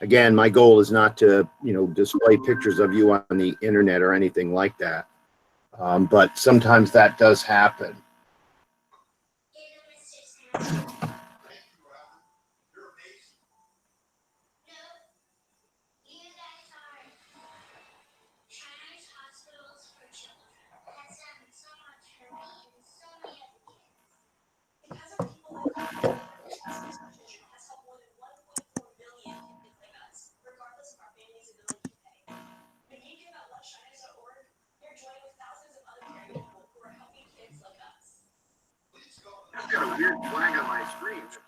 Again, my goal is not to, display pictures of you on the internet or anything like that. But sometimes that does happen. I've got a weird flag on my screen that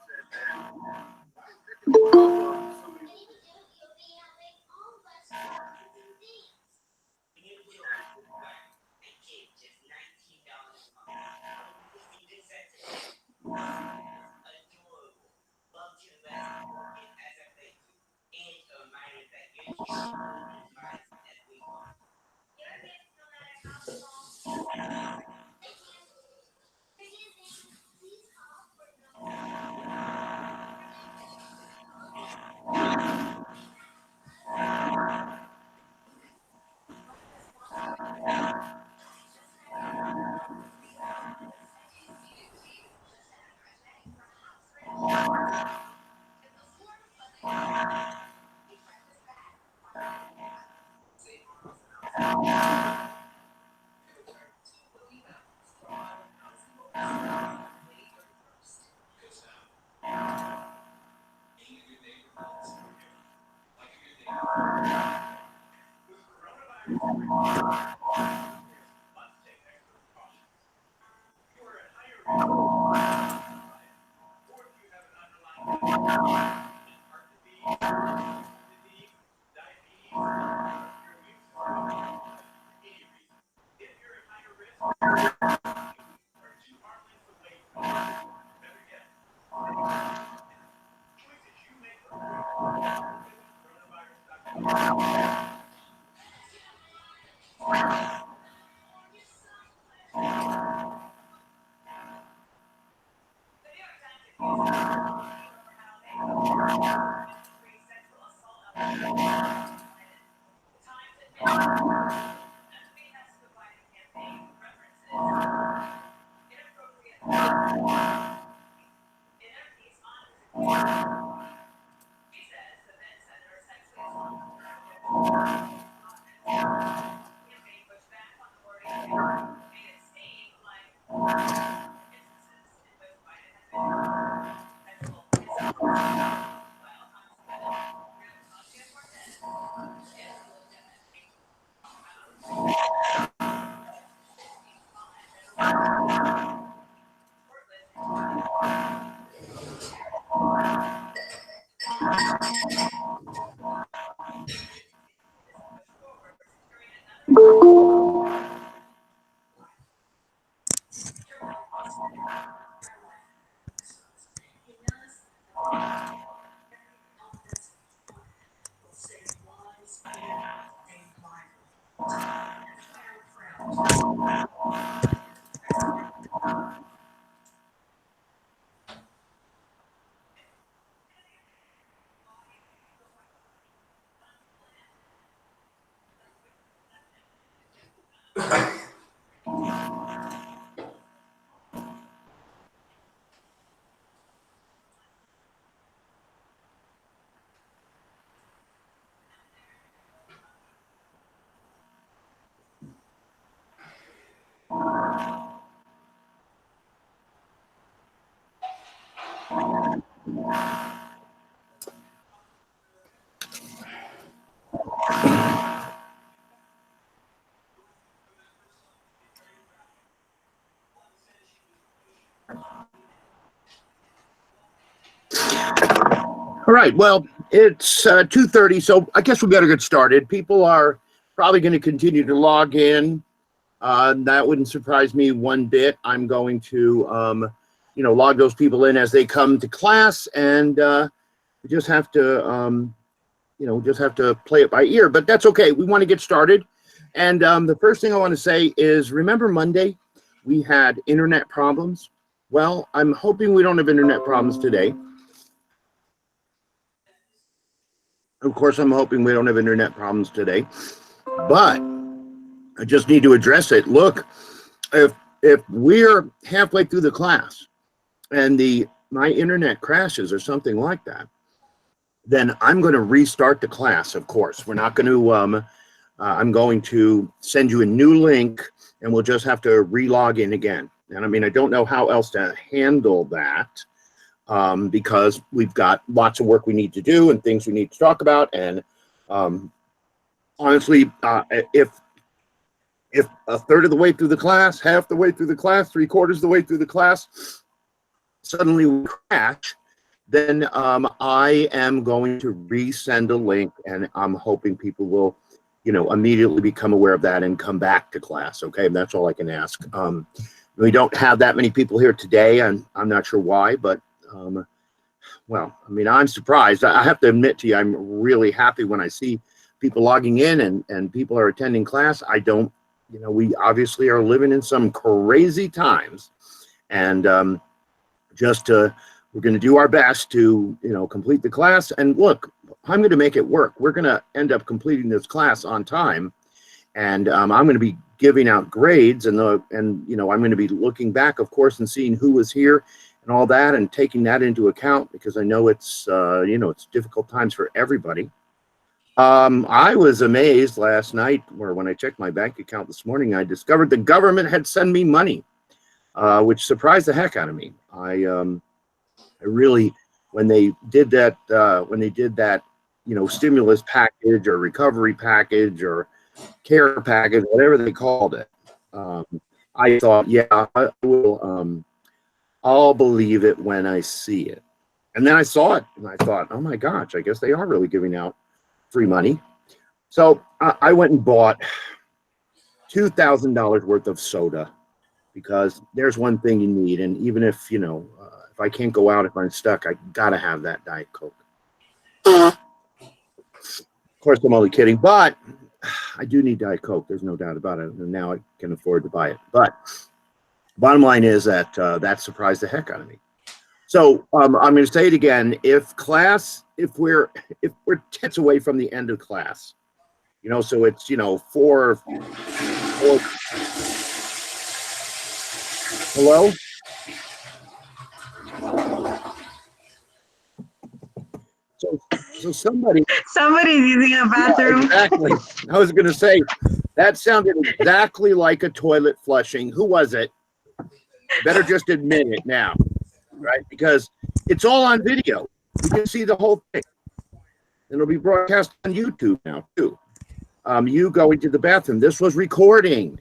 All right. Well, it's 2:30, so I guess we better get started. People are probably going to continue to log in. That wouldn't surprise me one bit. I'm going to, log those people in as they come to class, and we just have to, play it by ear. But that's okay. We want to get started. And the first thing I want to say is, remember Monday we had internet problems? Well, I'm hoping we don't have internet problems today. Of course, I'm hoping we don't have internet problems today, but I just need to address it. Look, if we're halfway through the class and my internet crashes or something like that, then I'm going to restart the class. Of course, we're not going to. I'm going to send you a new link, and we'll just have to re-log in again. And I mean, I don't know how else to handle that because we've got lots of work we need to do and things we need to talk about. And honestly, if a third of the way through the class, half the way through the class, 3/4 of the way through the class, suddenly we crash, then I am going to resend a link, and I'm hoping people will, immediately become aware of that and come back to class. Okay, and that's all I can ask. We don't have that many people here today, and I'm not sure why, but well, I mean, I'm surprised. I have to admit to you, I'm really happy when I see people logging in and people are attending class. I don't, we obviously are living in some crazy times, and we're going to do our best to, complete the class. And look, I'm going to make it work. We're going to end up completing this class on time, and I'm going to be giving out grades, and I'm going to be looking back, of course, and seeing who was here and all that, and taking that into account because I know it's it's difficult times for everybody. I was amazed last night, or when I checked my bank account this morning, I discovered the government had sent me money, which surprised the heck out of me. I really, when they did that, stimulus package or recovery package or care package, whatever they called it, I thought, yeah, I will. I'll believe it when I see it. And then I saw it, and I thought, oh my gosh, I guess they are really giving out free money. So I went and bought $2,000 worth of soda, because there's one thing you need. And even if, if I can't go out, if I'm stuck, I gotta have that Diet Coke. Of course, I'm only kidding, but I do need Diet Coke. There's no doubt about it. And now I can afford to buy it. But bottom line is that that surprised the heck out of me. So I'm going to say it again. If we're 10 minutes away from the end of class, so it's, 4. Hello? So somebody's using a bathroom. Yeah, exactly. I was going to say, that sounded exactly like a toilet flushing. Who was it? Better just admit it now, right? Because it's all on video. You can see the whole thing. It'll be broadcast on YouTube now, too. You going to the bathroom. This was recording.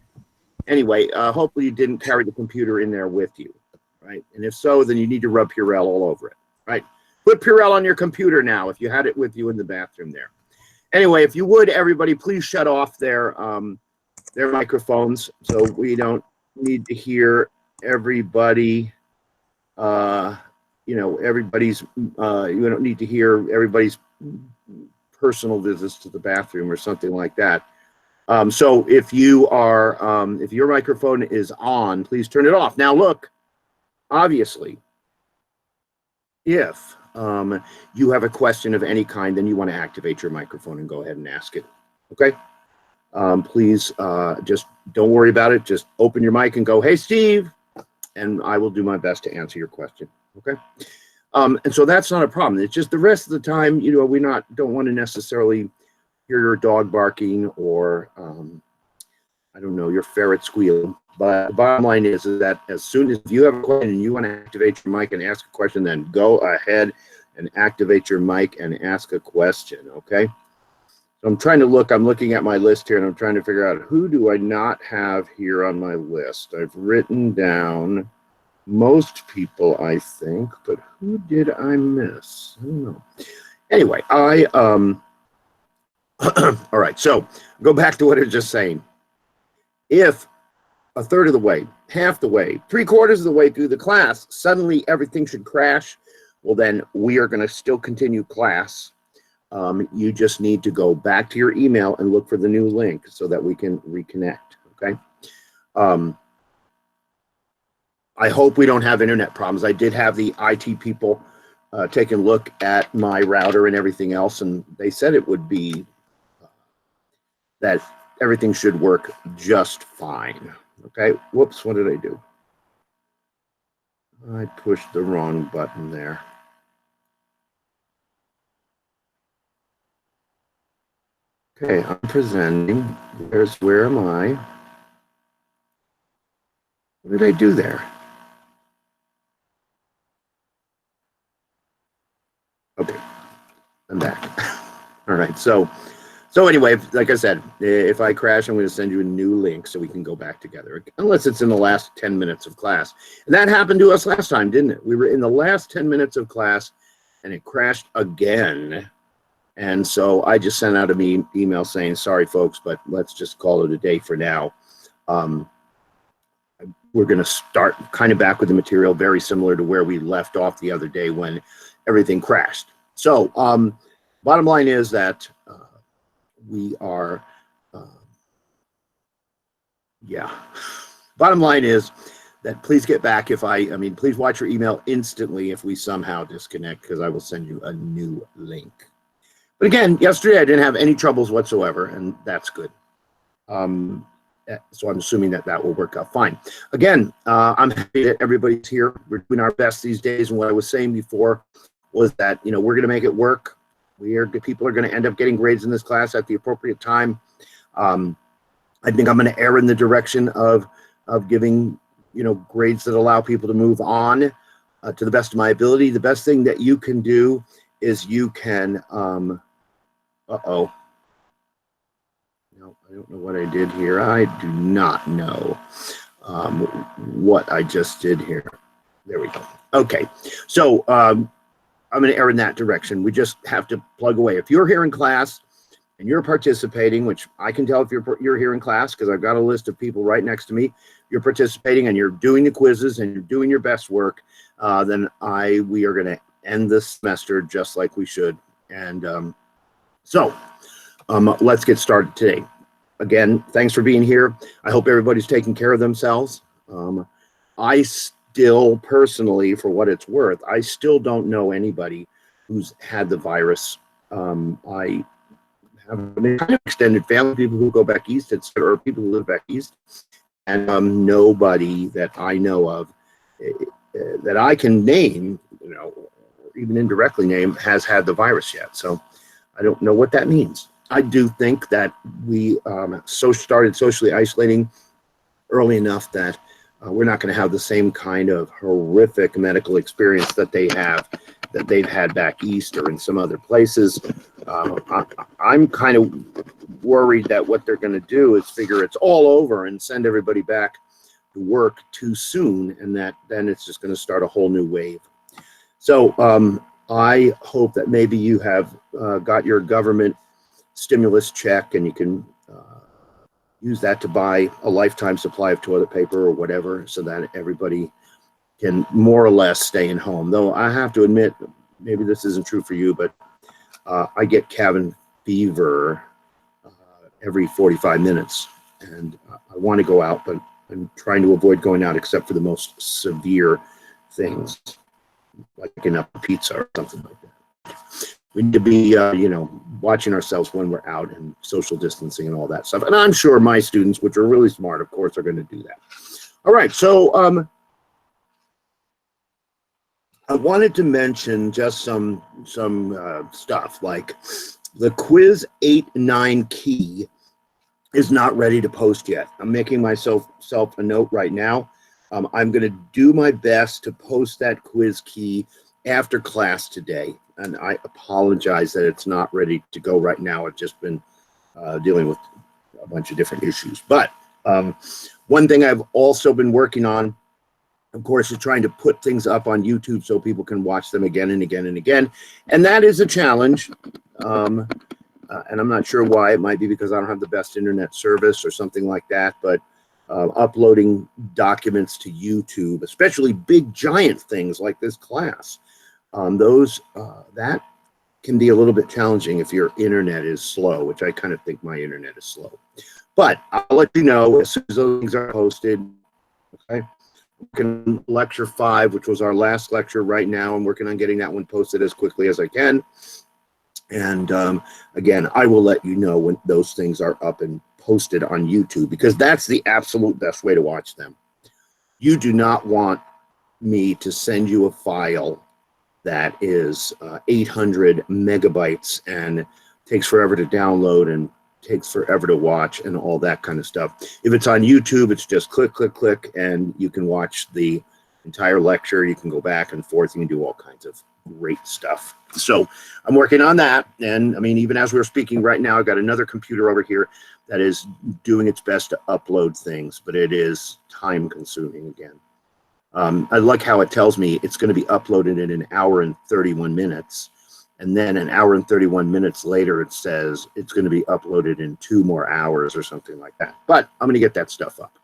Anyway, hopefully you didn't carry the computer in there with you, right? And if so, then you need to rub Purell all over it, right? Put Purell on your computer now if you had it with you in the bathroom there. Anyway, if you would, everybody, please shut off their microphones so we don't need to hear everybody. You don't need to hear everybody's personal visits to the bathroom or something like that. So if if your microphone is on, please turn it off. Now, look, obviously, if you have a question of any kind, then you want to activate your microphone and go ahead and ask it. Okay? Please just don't worry about it. Just open your mic and go, "Hey, Steve," and I will do my best to answer your question. Okay? And so that's not a problem. It's just the rest of the time, we don't want to necessarily hear your dog barking or I don't know, your ferret squealing. But the bottom line is that as soon as you have a question and you want to activate your mic and ask a question, then go ahead and activate your mic and ask a question, okay? So I'm looking at my list here, and I'm trying to figure out who do I not have here on my list. I've written down most people, I think, but who did I miss? I don't know. Anyway, all right, so go back to what I was just saying. If a third of the way, half the way, 3/4 of the way through the class, suddenly everything should crash, well, then we are going to still continue class. You just need to go back to your email and look for the new link so that we can reconnect, okay? I hope we don't have internet problems. I did have the IT people taken a look at my router and everything else, and they said it would be that everything should work just fine. Okay, whoops, what did I do? I pushed the wrong button there. Okay, I'm presenting. Where am I? What did I do there? Okay, I'm back. All right, so anyway, like I said, if I crash, I'm going to send you a new link so we can go back together, unless it's in the last 10 minutes of class. And that happened to us last time, didn't it? We were in the last 10 minutes of class, and it crashed again. And so I just sent out an email saying, sorry, folks, but let's just call it a day for now. We're going to start kind of back with the material very similar to where we left off the other day when everything crashed. So bottom line is that we are, bottom line is that please get back please watch your email instantly if we somehow disconnect, because I will send you a new link. But again, yesterday I didn't have any troubles whatsoever, and that's good. So I'm assuming that will work out fine. Again, I'm happy that everybody's here. We're doing our best these days, and what I was saying before was that, we're going to make it work. People are going to end up getting grades in this class at the appropriate time. I think I'm going to err in the direction of giving, grades that allow people to move on to the best of my ability. The best thing that you can do is you can, no, I don't know what I did here. I do not know what I just did here. There we go. Okay, so I'm going to err in that direction. We just have to plug away. If you're here in class and you're participating, which I can tell if you're here in class because I've got a list of people right next to me, you're participating and you're doing the quizzes and you're doing your best work, then we are going to end this semester just like we should. And let's get started today. Again, thanks for being here. I hope everybody's taking care of themselves. I still, personally, for what it's worth, I still don't know anybody who's had the virus. I have an kind of extended family, people who go back east, or people who live back east, and nobody that I know of that I can name, or even indirectly name, has had the virus yet. So I don't know what that means. I do think that we started socially isolating early enough that we're not going to have the same kind of horrific medical experience that they've had back east or in some other places. I'm kind of worried that what they're going to do is figure it's all over and send everybody back to work too soon, and that then it's just going to start a whole new wave. So I hope that maybe you have got your government stimulus check and you can use that to buy a lifetime supply of toilet paper or whatever, so that everybody can more or less stay in home. Though I have to admit, maybe this isn't true for you, but I get cabin fever every 45 minutes, and I want to go out, but I'm trying to avoid going out except for the most severe things, like picking up a pizza or something like that. We need to be, watching ourselves when we're out and social distancing and all that stuff. And I'm sure my students, which are really smart, of course, are going to do that. All right, so I wanted to mention just some stuff, like the quiz 8-9 key is not ready to post yet. I'm making myself a note right now. I'm going to do my best to post that quiz key after class today. And I apologize that it's not ready to go right now. I've just been dealing with a bunch of different issues. But one thing I've also been working on, of course, is trying to put things up on YouTube so people can watch them again and again and again. And that is a challenge. And I'm not sure why. It might be because I don't have the best internet service or something like that. But uploading documents to YouTube, especially big, giant things like this class, that can be a little bit challenging if your internet is slow, which I kind of think my internet is slow. But I'll let you know as soon as those things are posted. Okay. Lecture 5, which was our last lecture right now. I'm working on getting that one posted as quickly as I can. And again, I will let you know when those things are up and posted on YouTube, because that's the absolute best way to watch them. You do not want me to send you a file that is 800 megabytes and takes forever to download and takes forever to watch and all that kind of stuff. If it's on YouTube, it's just click, click, click, and you can watch the entire lecture. You can go back and forth. You can do all kinds of great stuff. So I'm working on that. And I mean, even as we're speaking right now, I've got another computer over here that is doing its best to upload things, but it is time consuming again. I like how it tells me it's going to be uploaded in 1 hour and 31 minutes. And then 1 hour and 31 minutes later, it says it's going to be uploaded in 2 more hours or something like that. But I'm going to get that stuff up.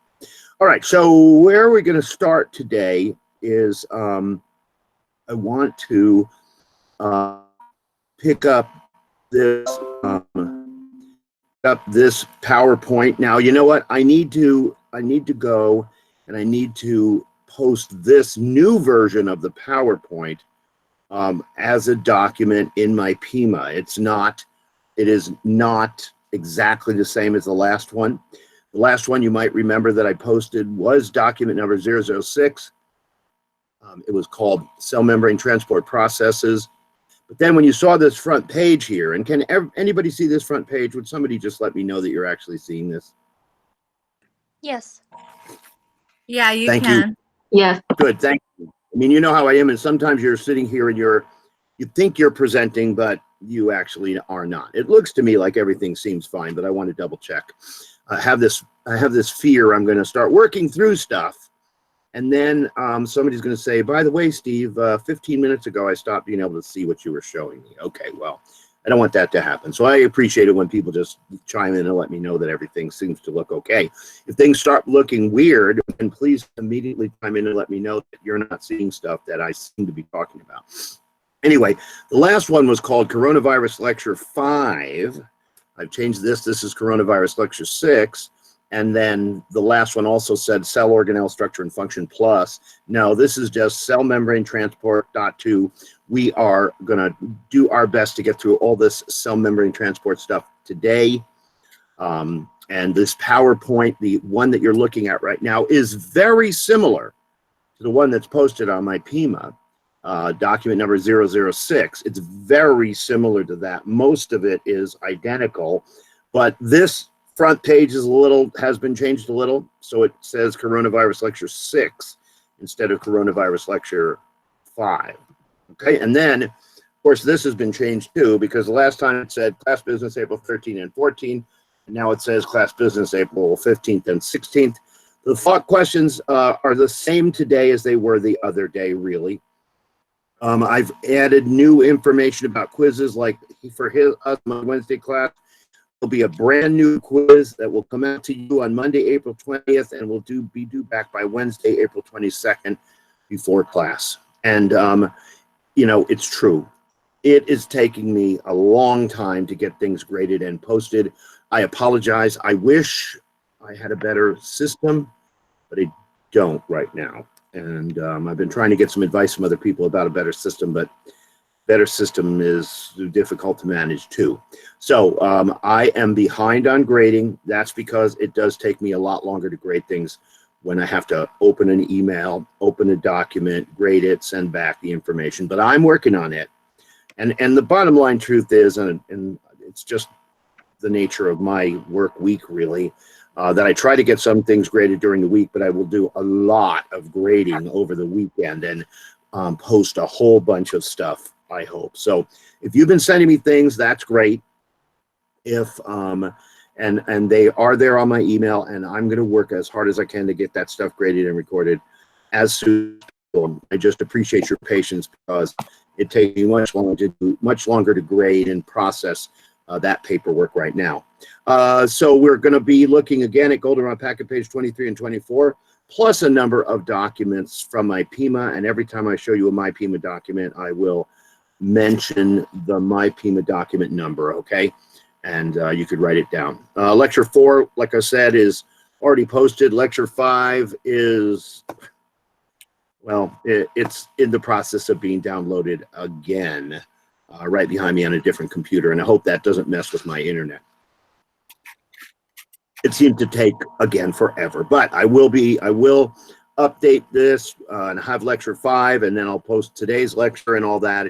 All right, so where we're going to start today is I want to pick up this PowerPoint. Now, you know what? I need to go and I need to post this new version of the PowerPoint as a document in my Pima. It is not exactly the same as the last one. The last one you might remember that I posted was document number 006. It was called Cell Membrane Transport Processes. But then when you saw this front page here, and can anybody see this front page? Would somebody just let me know that you're actually seeing this? Yes. Yeah, you Thank can. Yes. Good, thank you. I mean, you know how I am, and sometimes you're sitting here and you think you're presenting, but you actually are not. It looks to me like everything seems fine, but I want to double check. I have this fear I'm going to start working through stuff, and then somebody's going to say, by the way, Steve, 15 minutes ago I stopped being able to see what you were showing me. Okay, well, I don't want that to happen. So I appreciate it when people just chime in and let me know that everything seems to look okay. If things start looking weird, then please immediately chime in and let me know that you're not seeing stuff that I seem to be talking about. Anyway, the last one was called Coronavirus Lecture 5. I've changed this. This is Coronavirus Lecture 6. And then the last one also said Cell Organelle Structure and Function Plus. No, this is just Cell Membrane Transport .2. We are going to do our best to get through all this cell membrane transport stuff today. And this PowerPoint, the one that you're looking at right now, is very similar to the one that's posted on my Pima, document number 006. It's very similar to that. Most of it is identical, but this front page has been changed a little, so it says Coronavirus Lecture 6 instead of Coronavirus Lecture 5. Okay, and then, of course, this has been changed too, because the last time it said Class Business April 13 and 14, and now it says Class Business April 15th and 16th. The thought questions are the same today as they were the other day, really. I've added new information about quizzes, like for us, my Wednesday class. There'll be a brand new quiz that will come out to you on Monday, April 20th, and will be due back by Wednesday, April 22nd before class. And, you know, it's true. It is taking me a long time to get things graded and posted. I apologize. I wish I had a better system, but I don't right now. And I've been trying to get some advice from other people about a better system, but better system is difficult to manage too. So I am behind on grading. That's because it does take me a lot longer to grade things when I have to open an email, open a document, grade it, send back the information. But I'm working on it. And the bottom line truth is, and it's just the nature of my work week really, that I try to get some things graded during the week, but I will do a lot of grading over the weekend and post a whole bunch of stuff, I hope. So if you've been sending me things, that's great. If and they are there on my email, and I'm going to work as hard as I can to get that stuff graded and recorded as soon as possible. I just appreciate your patience, because it takes me much longer to grade and process that paperwork right now. So we're going to be looking again at Goldenrod Packet page 23 and 24, plus a number of documents from my Pima. And every time I show you a My Pima document, I will mention the My Pima document number, okay? And you could write it down. Lecture 4, like I said, is already posted. Lecture 5 is Well, it's in the process of being downloaded again, right behind me on a different computer, and I hope that doesn't mess with my internet. It seemed to take, again, forever, but I will update this and have lecture 5, and then I'll post today's lecture and all that.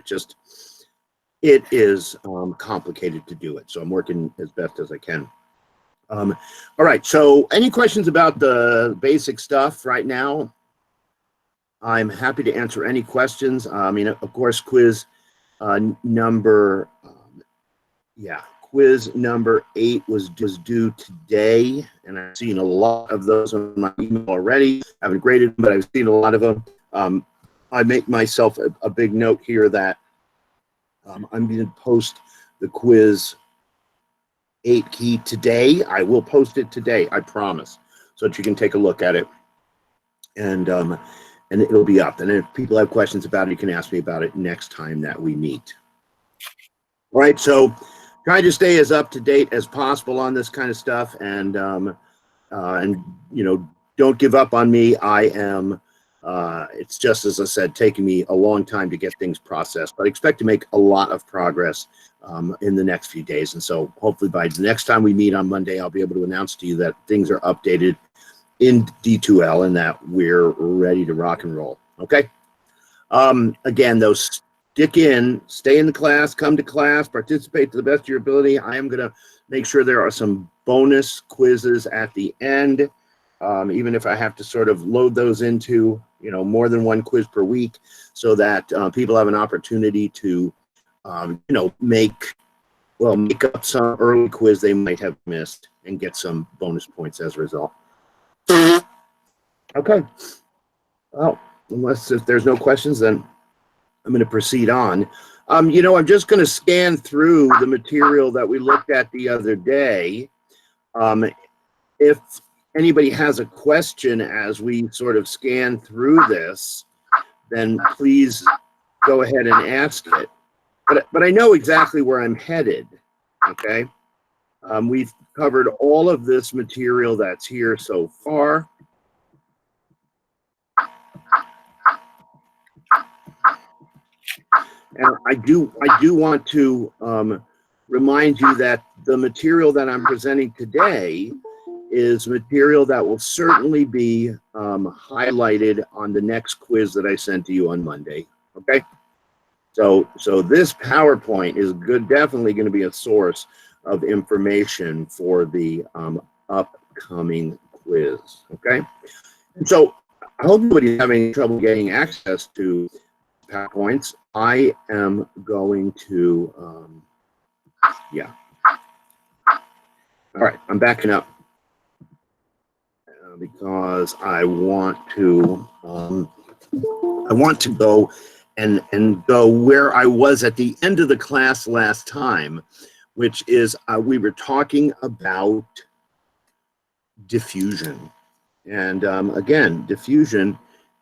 It is complicated to do it, so I'm working as best as I can. All right, so any questions about the basic stuff right now? I'm happy to answer any questions. I mean, of course, quiz number 8 was due today, and I've seen a lot of those on my email already. I haven't graded them, but I've seen a lot of them. I make myself a big note here that I'm going to post the quiz 8 key today. I will post it today, I promise, so that you can take a look at it, and it'll be up. And if people have questions about it, you can ask me about it next time that we meet. All right, so trying to stay as up to date as possible on this kind of stuff, and you know, don't give up on me. I am. It's just, as I said, taking me a long time to get things processed, but I expect to make a lot of progress in the next few days. And so hopefully by the next time we meet on Monday, I'll be able to announce to you that things are updated in D2L and that we're ready to rock and roll. Okay. Again, though, stay in the class, come to class, participate to the best of your ability. I am going to make sure there are some bonus quizzes at the end, even if I have to sort of load those into, you know, more than one quiz per week, so that people have an opportunity to, you know, make up some early quiz they might have missed and get some bonus points as a result. Okay. Well, if there's no questions, then I'm going to proceed on. You know, I'm just going to scan through the material that we looked at the other day. If anybody has a question as we sort of scan through this, then please go ahead and ask it. But I know exactly where I'm headed, okay? We've covered all of this material that's here so far. And I do want to remind you that the material that I'm presenting today is material that will certainly be highlighted on the next quiz that I send to you on Monday. Okay, so this PowerPoint is definitely going to be a source of information for the upcoming quiz. Okay, and so I hope nobody's having trouble getting access to PowerPoints. I am going to, yeah. All right, I'm backing up because I want to go and go where I was at the end of the class last time, which is we were talking about diffusion, and again, diffusion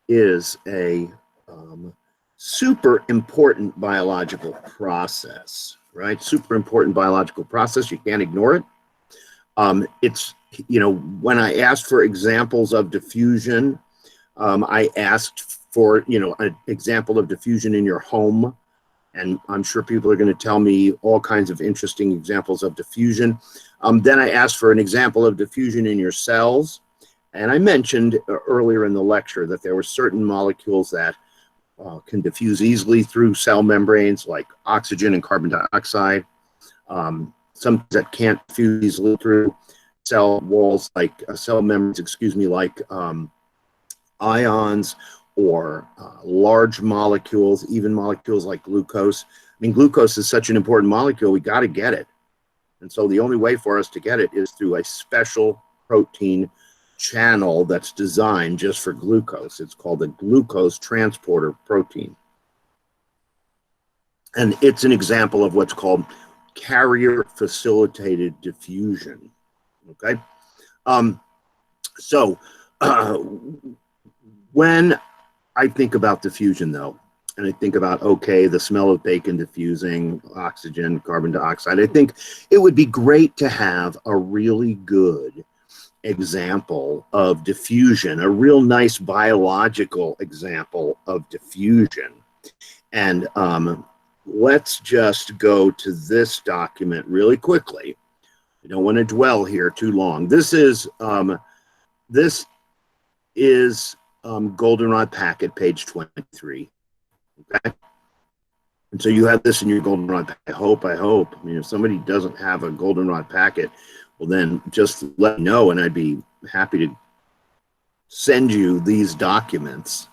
is a super important biological process, right? Super important biological process. You can't ignore it. It's, you know, when I asked for examples of diffusion, I asked for, you know, an example of diffusion in your home. And I'm sure people are going to tell me all kinds of interesting examples of diffusion. Then I asked for an example of diffusion in your cells. And I mentioned earlier in the lecture that there were certain molecules that can diffuse easily through cell membranes, like oxygen and carbon dioxide. Some that can't diffuse easily through cell walls, like cell membranes, like ions or large molecules, even molecules like glucose. I mean, glucose is such an important molecule, we got to get it. And so the only way for us to get it is through a special protein channel that's designed just for glucose. It's called the glucose transporter protein. And it's an example of what's called carrier facilitated diffusion. Okay. When I think about diffusion, though, and I think about, okay, the smell of bacon diffusing, oxygen, carbon dioxide, I think it would be great to have a really good example of diffusion, a real nice biological example of diffusion. And let's just go to this document really quickly. I don't want to dwell here too long. This is Goldenrod packet, page 23. Okay. And so you have this in your Goldenrod packet. I hope, I mean, if somebody doesn't have a Goldenrod packet, well, then just let me know, and I'd be happy to send you these documents.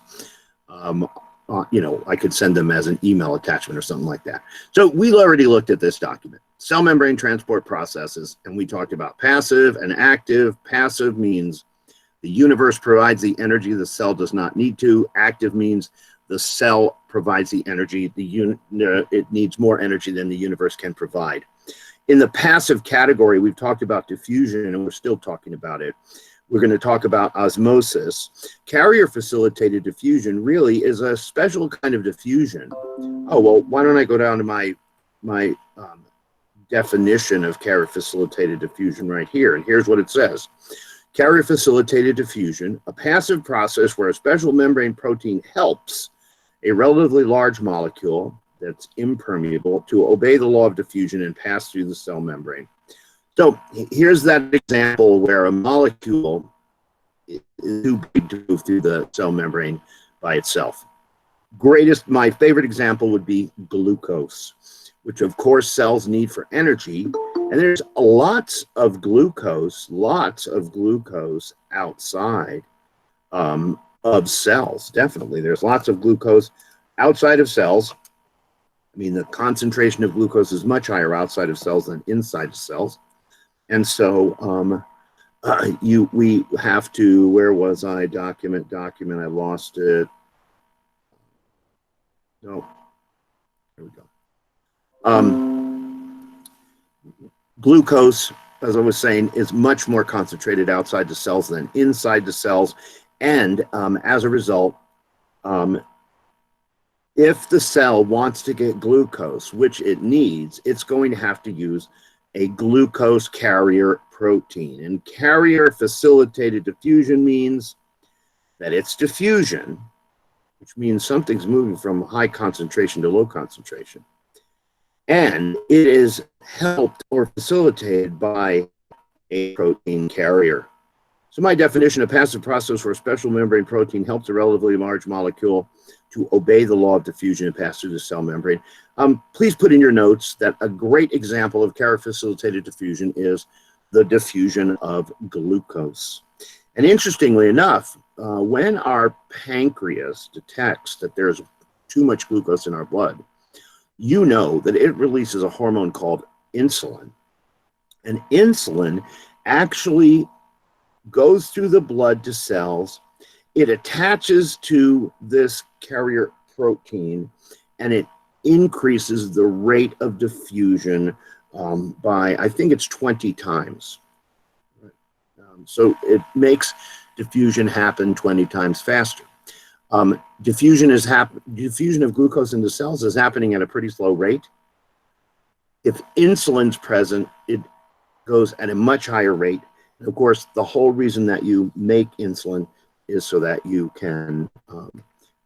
You know, I could send them as an email attachment or something like that. So we already looked at this document, cell membrane transport processes, and we talked about passive and active. Passive means the universe provides the energy the cell does not need to. Active means the cell provides the energy. It needs more energy than the universe can provide. In the passive category, we've talked about diffusion, and we're still talking about it. We're going to talk about osmosis. Carrier-facilitated diffusion really is a special kind of diffusion. Oh, well, why don't I go down to my definition of carrier-facilitated diffusion right here, and here's what it says. Carrier-facilitated diffusion, a passive process where a special membrane protein helps a relatively large molecule that's impermeable to obey the law of diffusion and pass through the cell membrane. So here's that example where a molecule is too big to move through the cell membrane by itself. My favorite example would be glucose, which of course cells need for energy. And there's lots of glucose outside of cells. Definitely, there's lots of glucose outside of cells. I mean, the concentration of glucose is much higher outside of cells than inside of cells. And so we have to, where was I? Document, I lost it. No, there we go. Glucose, as I was saying, is much more concentrated outside the cells than inside the cells. And as a result, if the cell wants to get glucose, which it needs, it's going to have to use a glucose carrier protein. And carrier-facilitated diffusion means that it's diffusion, which means something's moving from high concentration to low concentration. And it is helped or facilitated by a protein carrier. So my definition of passive process where a special membrane protein helps a relatively large molecule to obey the law of diffusion and pass through the cell membrane. Please put in your notes that a great example of carrier-facilitated diffusion is the diffusion of glucose. And interestingly enough, when our pancreas detects that there's too much glucose in our blood, you know that it releases a hormone called insulin. And insulin actually goes through the blood to cells. It attaches to this carrier protein, and it increases the rate of diffusion by, I think it's 20 times. So it makes diffusion happen 20 times faster. Diffusion of glucose into cells is happening at a pretty slow rate. If insulin's present, it goes at a much higher rate. And of course, the whole reason that you make insulin is so that you can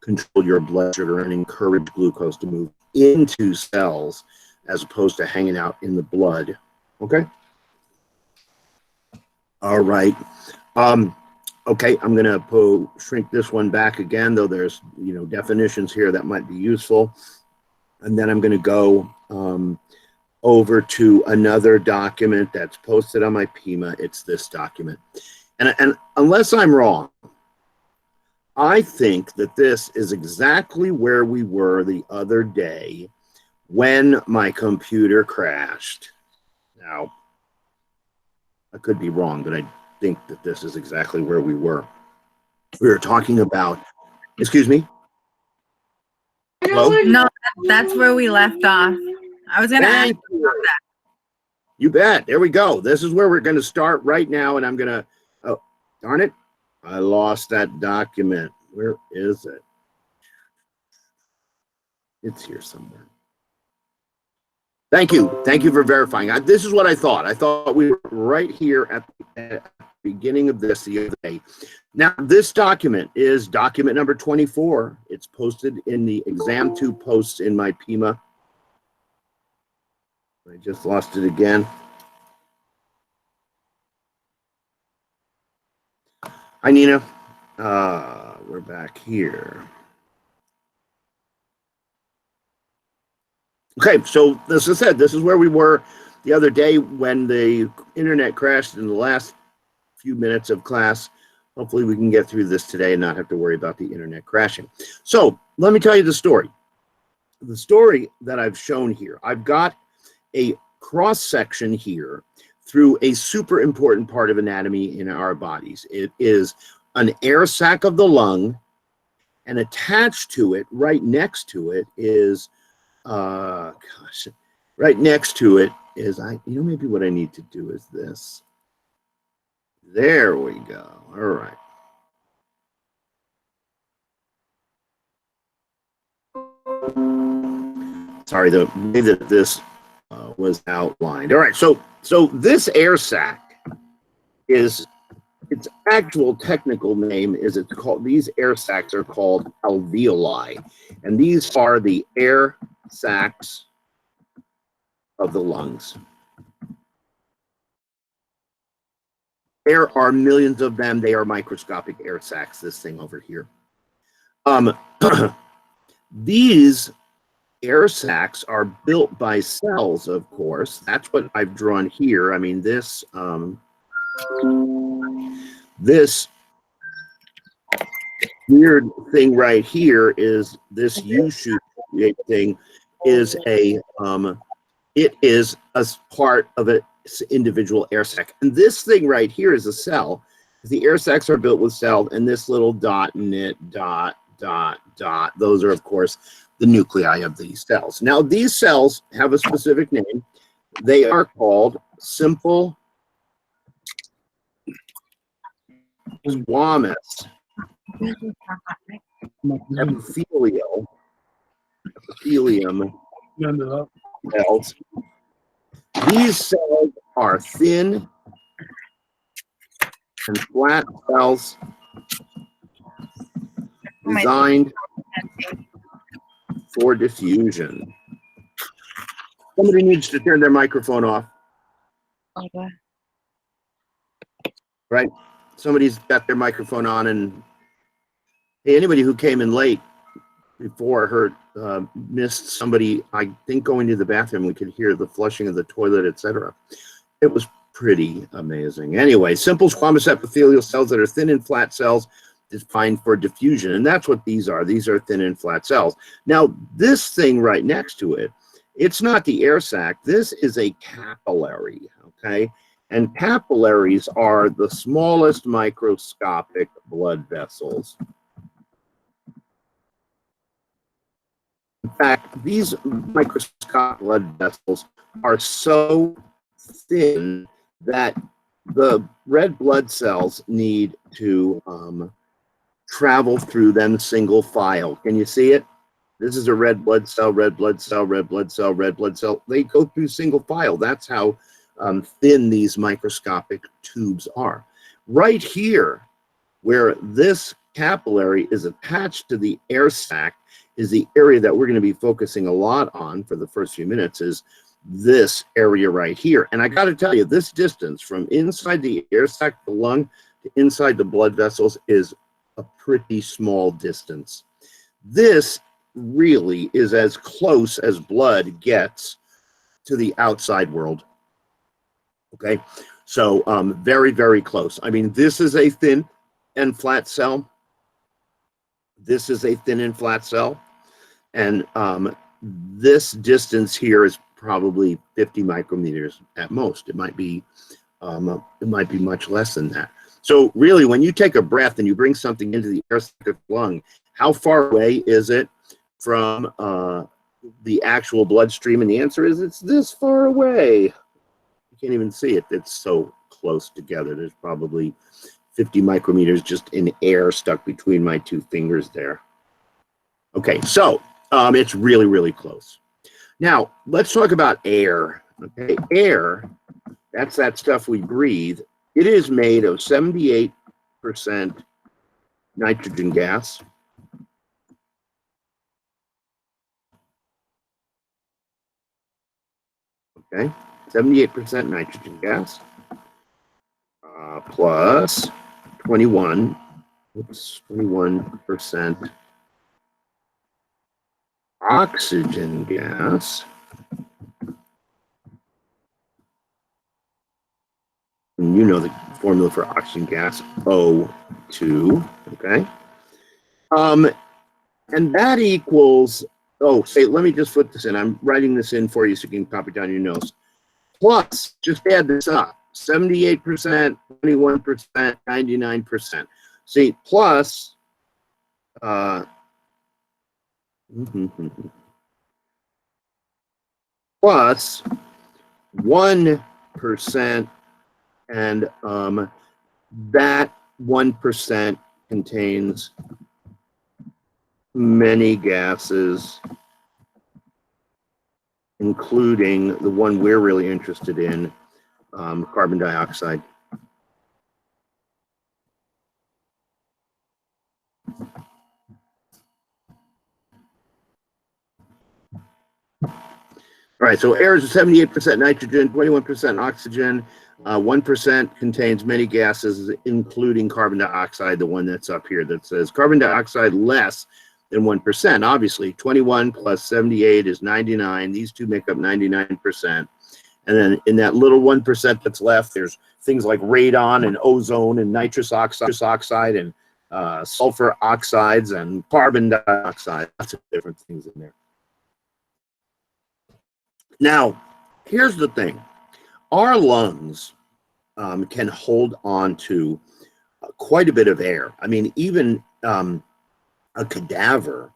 control your blood sugar and encourage glucose to move into cells as opposed to hanging out in the blood. Okay? All right. Okay, I'm going to shrink this one back again, though there's definitions here that might be useful. And then I'm going to go over to another document that's posted on my PIMA. It's this document. And unless I'm wrong, I think that this is exactly where we were the other day when my computer crashed. Now, I could be wrong, but I think that this is exactly where we were. We were talking about, excuse me? Hello? No, that's where we left off. I was going to ask you about that. You bet. There we go. This is where we're going to start right now, and I'm going to, oh, darn it. I lost that document. Where is it? It's here somewhere. Thank you. Thank you for verifying. This is what I thought. I thought we were right here at the beginning of this the other day. Now, this document is document number 24. It's posted in the exam 2 posts in my PIMA. I just lost it again. Hi, Nina. We're back here. Okay, so as I said, this is where we were the other day when the internet crashed in the last few minutes of class. Hopefully we can get through this today and not have to worry about the internet crashing. So let me tell you the story. The story that I've shown here, I've got a cross section here through a super important part of anatomy in our bodies. It is an air sac of the lung, and attached to it, right next to it is, right next to it is, maybe what I need to do is this. There we go. All right. Sorry, the way that this was outlined. All right, so this air sac is, its actual technical name is, it's called, these air sacs are called alveoli, and these are the air sacs of the lungs. There are millions of them. They are microscopic air sacs, this thing over here. These air sacs are built by cells, of course. That's what I've drawn here. I mean, this weird thing right here is this U-shoot thing is a it is a part of an individual air sac, and this thing right here is a cell. The air sacs are built with cells, and this little dot in it, dot, those are, of course, the nuclei of these cells. Now, these cells have a specific name. They are called simple squamous epithelium cells. These cells are thin and flat cells designed for diffusion. Somebody needs to turn their microphone off. Okay. Right? Somebody's got their microphone on, and hey, anybody who came in late before missed somebody, I think, going to the bathroom. We could hear the flushing of the toilet, etc. It was pretty amazing. Anyway, simple squamous epithelial cells that are thin and flat cells defined for diffusion, and that's what these are. These are thin and flat cells. Now, this thing right next to it, it's not the air sac. This is a capillary, okay? And capillaries are the smallest microscopic blood vessels. In fact, these microscopic blood vessels are so thin that the red blood cells need to travel through them single file. Can you see it? This is a red blood cell, red blood cell, red blood cell, red blood cell. They go through single file. That's how thin these microscopic tubes are. Right here, where this capillary is attached to the air sac, is the area that we're going to be focusing a lot on for the first few minutes, is this area right here. And I got to tell you, this distance from inside the air sac, the lung, to inside the blood vessels is a pretty small distance. This really is as close as blood gets to the outside world. Okay, so very, very close. I mean, this is a thin and flat cell. This is a thin and flat cell. And this distance here is probably 50 micrometers at most. It might be much less than that. So really, when you take a breath and you bring something into the air sac of the lung, how far away is it from the actual bloodstream? And the answer is it's this far away. You can't even see it. It's so close together. There's probably 50 micrometers just in air stuck between my two fingers there. Okay, so it's really, really close. Now, let's talk about air. Okay, air, that's that stuff we breathe, It is made of 78% nitrogen gas. Okay, 78% nitrogen gas plus 21% oxygen gas. And you know the formula for oxygen gas, O2, okay? And that equals, let me just put this in. I'm writing this in for you so you can copy down your notes. Plus, just add this up, 78%, 21%, 99%. See, plus, plus 1%, and that 1% contains many gases, including the one we're really interested in, carbon dioxide. All right, so air is 78% nitrogen, 21% oxygen, 1% contains many gases, including carbon dioxide, the one that's up here that says carbon dioxide less than 1%. Obviously, 21 plus 78 is 99. These two make up 99%. And then in that little 1% that's left, there's things like radon and ozone and nitrous oxide and sulfur oxides and carbon dioxide. Lots of different things in there. Now, here's the thing. Our lungs can hold on to quite a bit of air. I mean, even a cadaver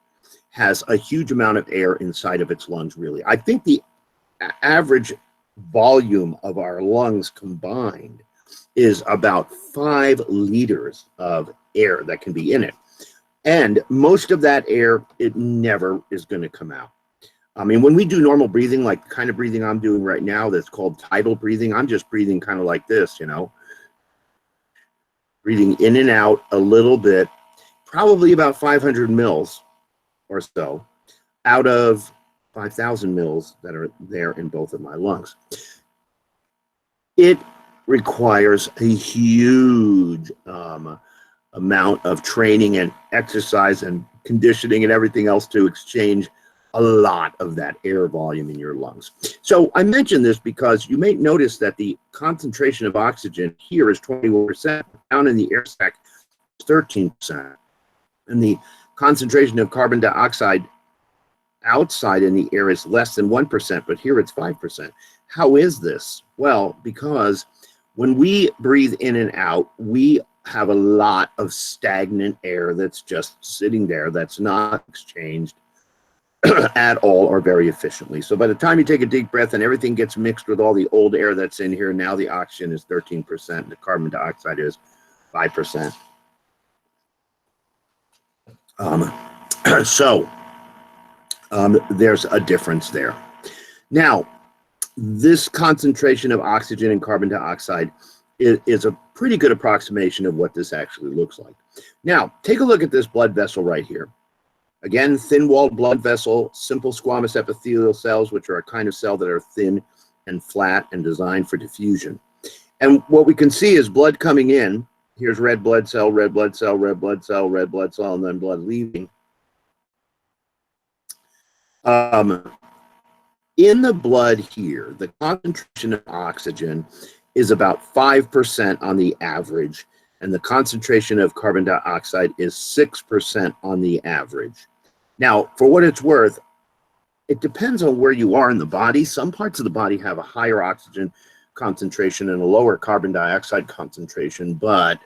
has a huge amount of air inside of its lungs, really. I think the average volume of our lungs combined is about 5 liters of air that can be in it. And most of that air, it never is going to come out. I mean, when we do normal breathing, like the kind of breathing I'm doing right now that's called tidal breathing, I'm just breathing kind of like this, you know, breathing in and out a little bit, probably about 500 mils or so out of 5,000 mils that are there in both of my lungs. It requires a huge amount of training and exercise and conditioning and everything else to exchange a lot of that air volume in your lungs. So I mention this because you may notice that the concentration of oxygen here is 21%, down in the air sac is 13%, and the concentration of carbon dioxide outside in the air is less than 1%, but here it's 5%. How is this? Well, because when we breathe in and out, we have a lot of stagnant air that's just sitting there, that's not exchanged at all or very efficiently. So by the time you take a deep breath and everything gets mixed with all the old air that's in here, now the oxygen is 13%, and the carbon dioxide is 5%. There's a difference there. Now, this concentration of oxygen and carbon dioxide is a pretty good approximation of what this actually looks like. Now, take a look at this blood vessel right here. Again, thin-walled blood vessel, simple squamous epithelial cells, which are a kind of cell that are thin and flat and designed for diffusion. And what we can see is blood coming in. Here's red blood cell, red blood cell, red blood cell, red blood cell, and then blood leaving. In the blood here, the concentration of oxygen is about 5% on the average, and the concentration of carbon dioxide is 6% on the average. Now, for what it's worth, it depends on where you are in the body. Some parts of the body have a higher oxygen concentration and a lower carbon dioxide concentration, but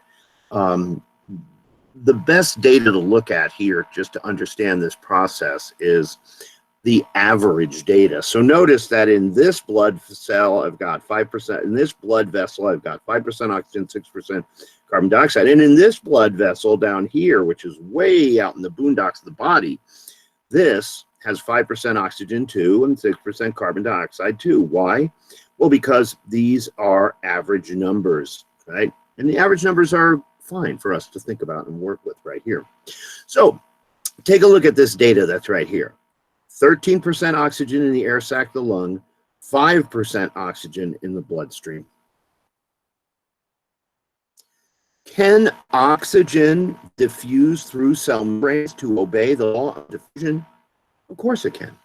the best data to look at here, just to understand this process, is the average data. So notice that in this blood cell, I've got 5%. In this blood vessel, I've got 5% oxygen, 6% carbon dioxide. And in this blood vessel down here, which is way out in the boondocks of the body, this has 5% oxygen too and 6% carbon dioxide too. Why? Well, because these are average numbers. right? And the average numbers are fine for us to think about and work with right here. So take a look at this data that's right here. 13% oxygen in the air sac of the lung, 5% oxygen in the bloodstream. Can oxygen diffuse through cell membranes to obey the law of diffusion? Of course it can.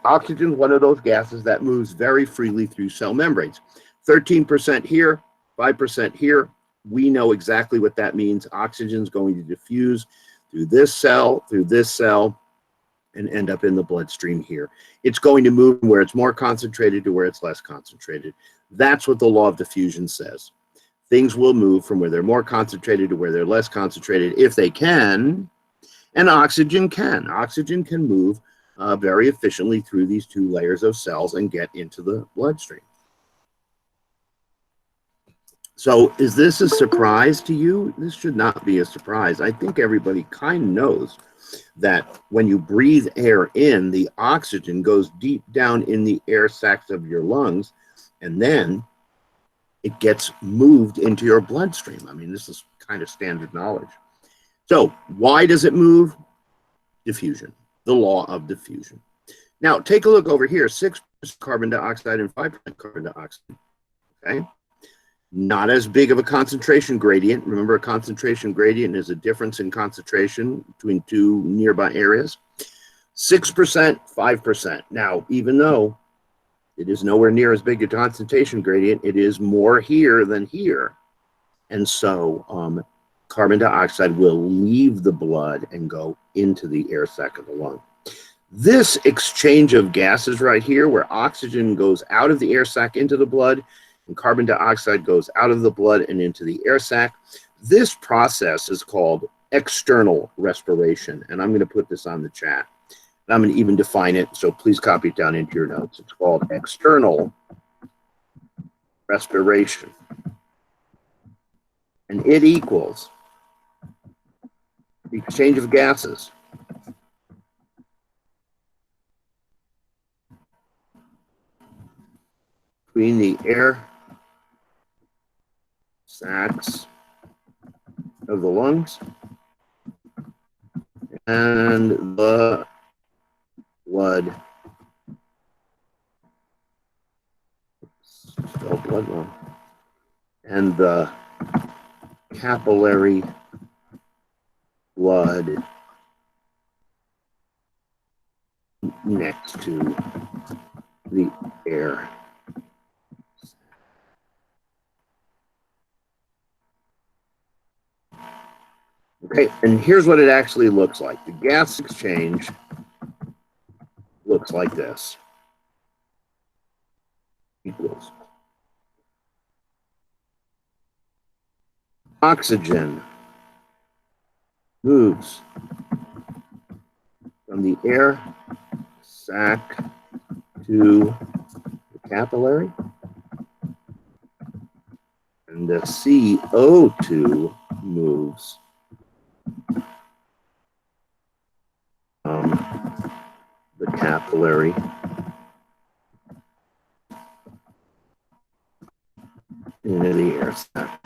Oxygen is one of those gases that moves very freely through cell membranes. 13% here, 5% here. We know exactly what that means. Oxygen is going to diffuse through this cell, and end up in the bloodstream here. It's going to move from where it's more concentrated to where it's less concentrated. That's what the law of diffusion says. Things will move from where they're more concentrated to where they're less concentrated if they can, and oxygen can. Oxygen can move very efficiently through these two layers of cells and get into the bloodstream. So is this a surprise to you? This should not be a surprise. I think everybody kind of knows that when you breathe air in, the oxygen goes deep down in the air sacs of your lungs, and then it gets moved into your bloodstream. I mean, this is kind of standard knowledge. So why does it move? Diffusion, the law of diffusion. Now, take a look over here, 6% carbon dioxide and 5% carbon dioxide, okay? Not as big of a concentration gradient. Remember, a concentration gradient is a difference in concentration between two nearby areas. 6%, 5%. Now, even though it is nowhere near as big a concentration gradient, it is more here than here. And so carbon dioxide will leave the blood and go into the air sac of the lung. This exchange of gases right here, where oxygen goes out of the air sac into the blood, and carbon dioxide goes out of the blood and into the air sac. This process is called external respiration, and I'm going to put this on the chat. I'm going to even define it, so please copy it down into your notes. It's called external respiration, and it equals the exchange of gases between the air sacs of the lungs and the blood. Spell blood wrong. And the capillary blood next to the air. Okay, and here's what it actually looks like. The gas exchange looks like this. Equals oxygen moves from the air sac to the capillary, and the CO2 moves from the capillary into the air sac.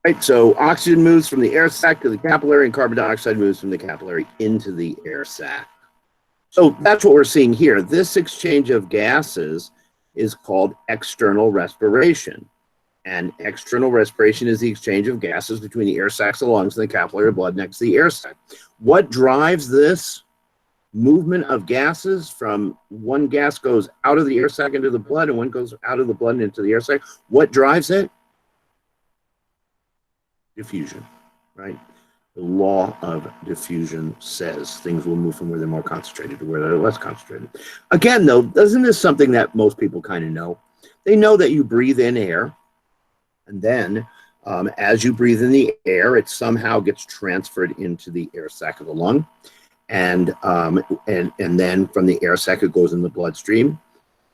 Right, so oxygen moves from the air sac to the capillary, and carbon dioxide moves from the capillary into the air sac. So that's what we're seeing here. This exchange of gases is called external respiration. And external respiration is the exchange of gases between the air sacs of the lungs and the capillary blood next to the air sac. What drives this movement of gases from one gas goes out of the air sac into the blood and one goes out of the blood and into the air sac? What drives it? Diffusion, right? The law of diffusion says things will move from where they're more concentrated to where they're less concentrated. Again, though, isn't this something that most people kind of know? They know that you breathe in air, and then as you breathe in the air, it somehow gets transferred into the air sac of the lung, and then from the air sac it goes in the bloodstream,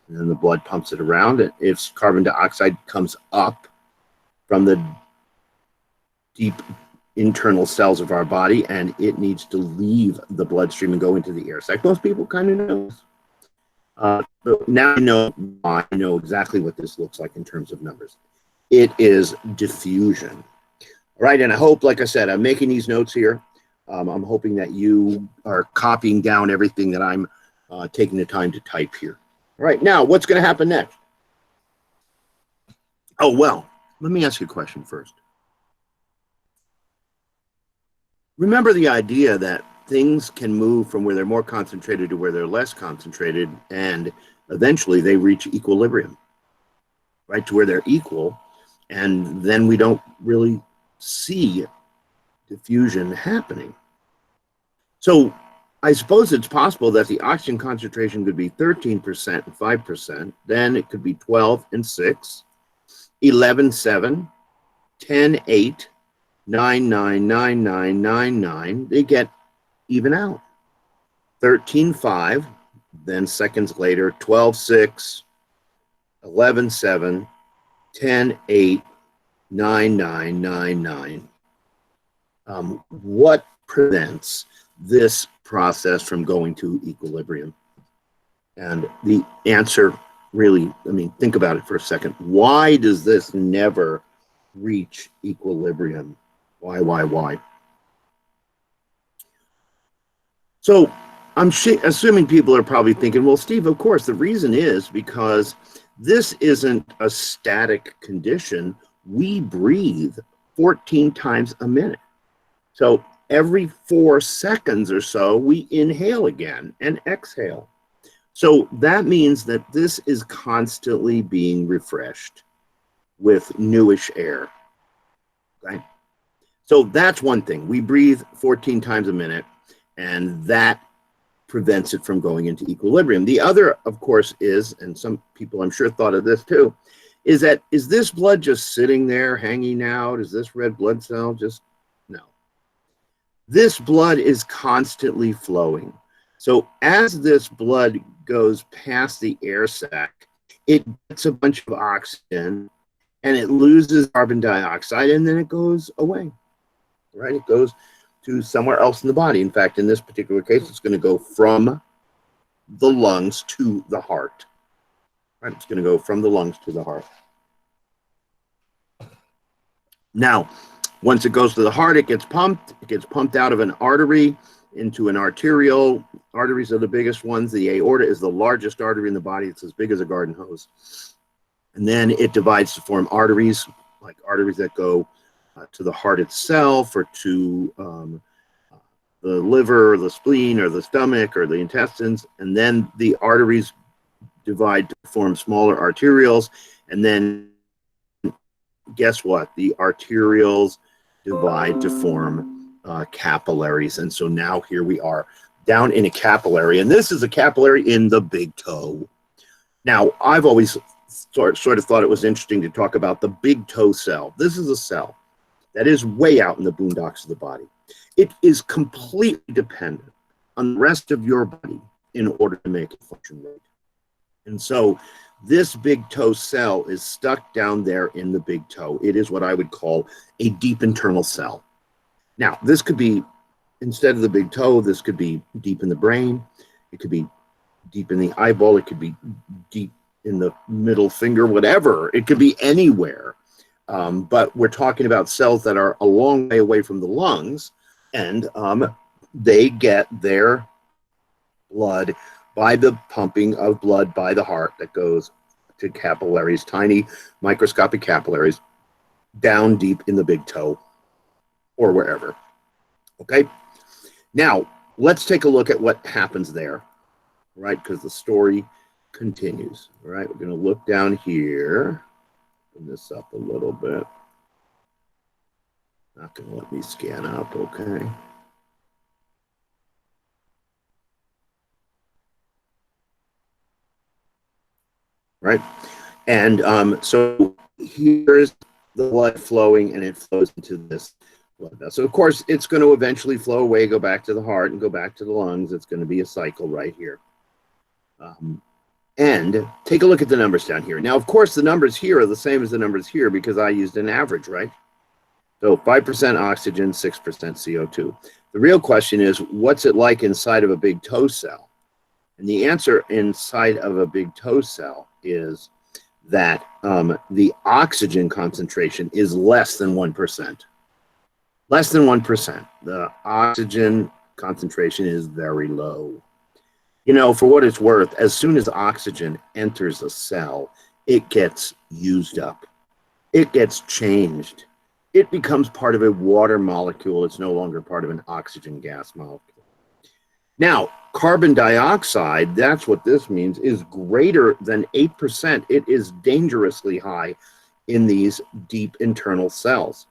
and then the blood pumps it around. And if carbon dioxide comes up from the deep internal cells of our body, and it needs to leave the bloodstream and go into the air sac. Most people kind of know. But now I know exactly what this looks like in terms of numbers. It is diffusion. All right, and I hope, like I said, I'm making these notes here. I'm hoping that you are copying down everything that I'm taking the time to type here. All right, now what's going to happen next? Oh, well, let me ask you a question first. Remember the idea that things can move from where they're more concentrated to where they're less concentrated, and eventually they reach equilibrium, right, to where they're equal, and then we don't really see diffusion happening. So I suppose it's possible that the oxygen concentration could be 13% and 5%, then it could be 12 and 6, 11, 7, 10, 8, 9, 9, 9, 9, 9, 9. They get even out. 13, 5, then seconds later, 12, 6, 11, 7, 10, 8, 9, 9, 9, 9. What prevents this process from going to equilibrium? And the answer really, I mean, think about it for a second. Why does this never reach equilibrium? Why? So I'm assuming people are probably thinking, well, Steve, of course, the reason is because this isn't a static condition. We breathe 14 times a minute. So every 4 seconds or so, we inhale again and exhale. So that means that this is constantly being refreshed with newish air. Okay? So that's one thing. We breathe 14 times a minute, and that prevents it from going into equilibrium. The other, of course, is, and some people I'm sure thought of this too, is that, is this blood just sitting there hanging out? Is this red blood cell just, no. This blood is constantly flowing. So as this blood goes past the air sac, it gets a bunch of oxygen and it loses carbon dioxide, and then it goes away, right? It goes to somewhere else in the body. In fact, in this particular case, it's going to go from the lungs to the heart. Right? It's going to go from the lungs to the heart. Now, once it goes to the heart, it gets pumped. It gets pumped out of an artery into an arteriole. Arteries are the biggest ones. The aorta is the largest artery in the body. It's as big as a garden hose. And then it divides to form arteries, like arteries that go to the heart itself, or to the liver, or the spleen, or the stomach, or the intestines. And then the arteries divide to form smaller arterioles. And then guess what? The arterioles divide to form capillaries. And so now here we are down in a capillary. And this is a capillary in the big toe. Now, I've always sort of thought it was interesting to talk about the big toe cell. This is a cell that is way out in the boondocks of the body. It is completely dependent on the rest of your body in order to make it function right. And so this big toe cell is stuck down there in the big toe. It is what I would call a deep internal cell. Now, this could be, instead of the big toe, this could be deep in the brain. It could be deep in the eyeball. It could be deep in the middle finger, whatever. It could be anywhere. But we're talking about cells that are a long way away from the lungs, and they get their blood by the pumping of blood by the heart that goes to capillaries, tiny microscopic capillaries, down deep in the big toe or wherever. Okay? Now, let's take a look at what happens there, right? Because the story continues. All right, we're going to look down here. Open this up a little bit. Not going to let me scan up, okay? Right? And so here's the blood flowing, and it flows into this blood vessel. So, of course, it's going to eventually flow away, go back to the heart, and go back to the lungs. It's going to be a cycle right here. And take a look at the numbers down here. Now, of course, the numbers here are the same as the numbers here because I used an average, right? So 5% oxygen, 6% CO2. The real question is, what's it like inside of a big toe cell? And the answer inside of a big toe cell is that the oxygen concentration is less than 1%. Less than 1%. The oxygen concentration is very low. You know, for what it's worth, as soon as oxygen enters a cell, it gets used up. It gets changed. It becomes part of a water molecule. It's no longer part of an oxygen gas molecule. Now, carbon dioxide, that's what this means, is greater than 8%. It is dangerously high in these deep internal cells.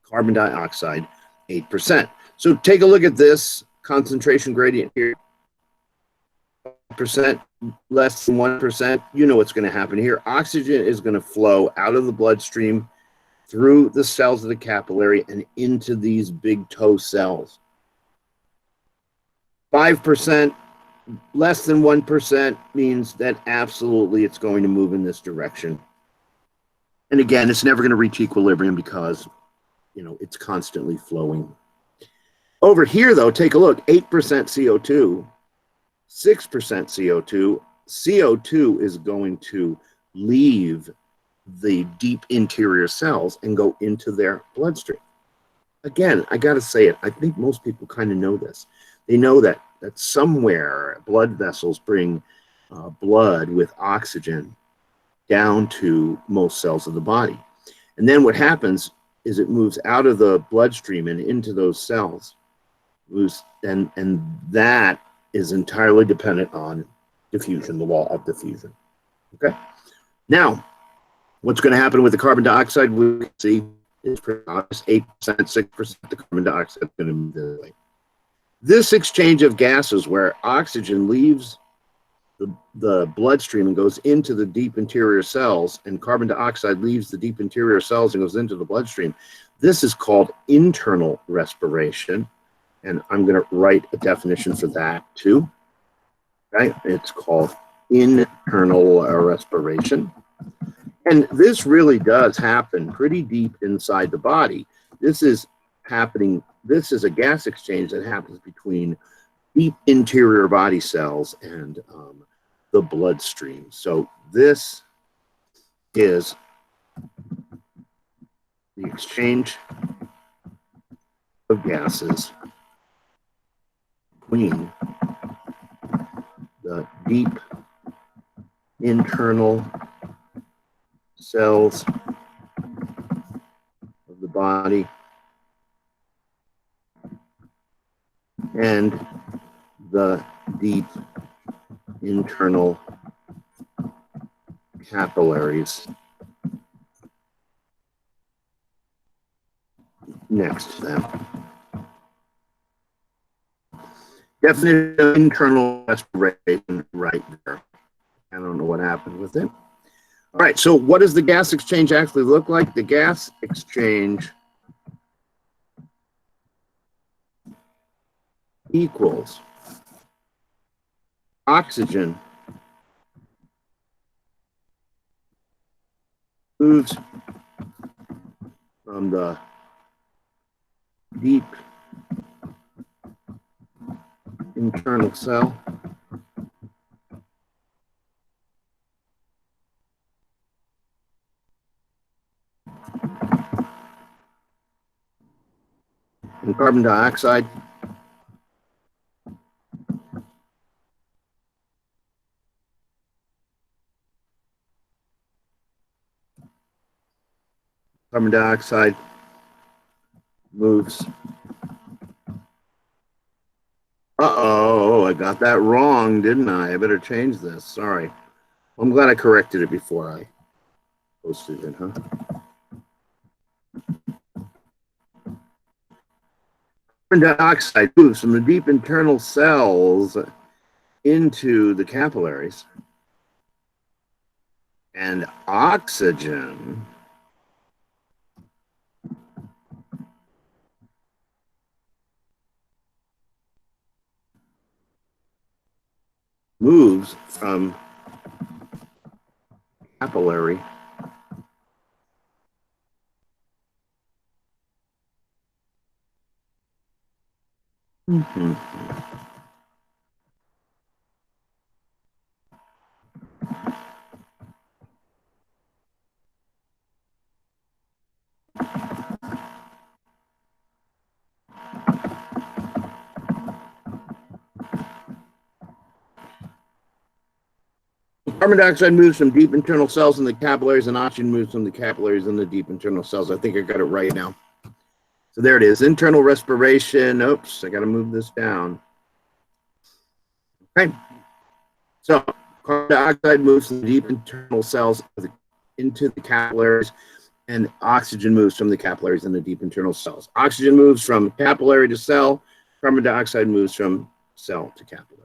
Carbon dioxide, 8%. So take a look at this concentration gradient here. Percent less than 1%, you know what's going to happen here. Oxygen is going to flow out of the bloodstream through the cells of the capillary and into these big toe cells. 5%, less than 1% means that absolutely it's going to move in this direction. And again, it's never going to reach equilibrium because, you know, it's constantly flowing. Over here, though, take a look, 8% CO2. 6% CO2. CO2 is going to leave the deep interior cells and go into their bloodstream. Again, I got to say it. I think most people kind of know this. They know that somewhere blood vessels bring blood with oxygen down to most cells of the body. And then what happens is it moves out of the bloodstream and into those cells. And that is entirely dependent on diffusion, the law of diffusion. Okay? Now, what's going to happen with the carbon dioxide? We see it's pretty obvious, 8%, 6%, the carbon dioxide is going to move this way. This exchange of gases where oxygen leaves the bloodstream and goes into the deep interior cells, and carbon dioxide leaves the deep interior cells and goes into the bloodstream, this is called internal respiration. And I'm going to write a definition for that too. Okay? It's called internal respiration. And this really does happen pretty deep inside the body. This is happening, this is a gas exchange that happens between deep interior body cells and the bloodstream. So this is the exchange of gases between the deep internal cells of the body and the deep internal capillaries next to them. Definition of internal respiration right there. I don't know what happened with it. All right, so what does the gas exchange actually look like? The gas exchange equals oxygen moves from the deep internal cell and carbon dioxide moves. Uh-oh, I got that wrong, didn't I? I better change this. Sorry. I'm glad I corrected it before I posted it, huh? Carbon dioxide moves from the deep internal cells into the capillaries, and oxygen moves from capillary Carbon dioxide moves from deep internal cells in the capillaries, and oxygen moves from the capillaries in the deep internal cells. I think I got it right now. So there it is, internal respiration. Oops, I got to move this down. Okay. So carbon dioxide moves from the deep internal cells into the capillaries, and oxygen moves from the capillaries in the deep internal cells. Oxygen moves from capillary to cell. Carbon dioxide moves from cell to capillary.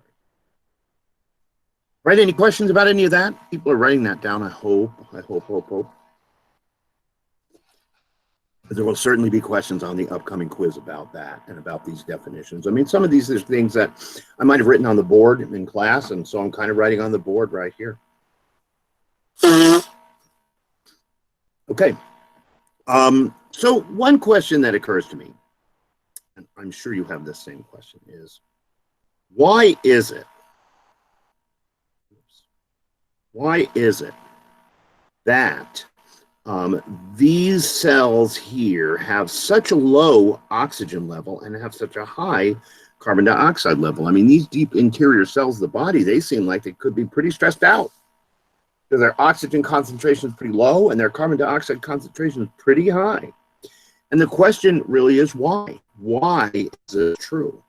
Right, any questions about any of that? People are writing that down, I hope. There will certainly be questions on the upcoming quiz about that and about these definitions. I mean, some of these are things that I might have written on the board in class, and so I'm kind of writing on the board right here. Okay. So one question that occurs to me, and I'm sure you have this same question, is why is it that these cells here have such a low oxygen level and have such a high carbon dioxide level? I mean, these deep interior cells of the body, they seem like they could be pretty stressed out. So their oxygen concentration is pretty low and their carbon dioxide concentration is pretty high. And the question really is why? Why is this true?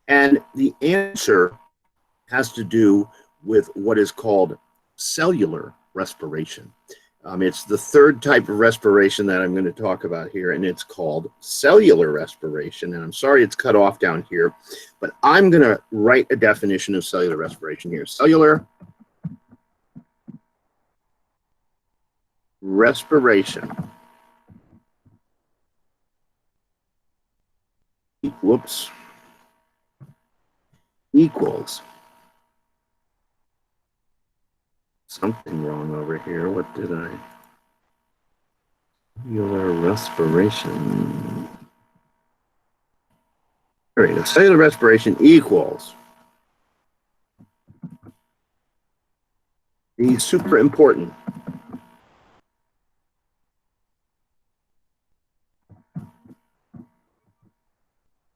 And the answer has to do with what is called cellular respiration. It's the third type of respiration that I'm going to talk about here, and it's called cellular respiration. And I'm sorry it's cut off down here, but I'm going to write a definition of cellular respiration here. Cellular respiration. Equals something wrong over here. What did I? Cellular respiration. All right, cellular respiration equals the super important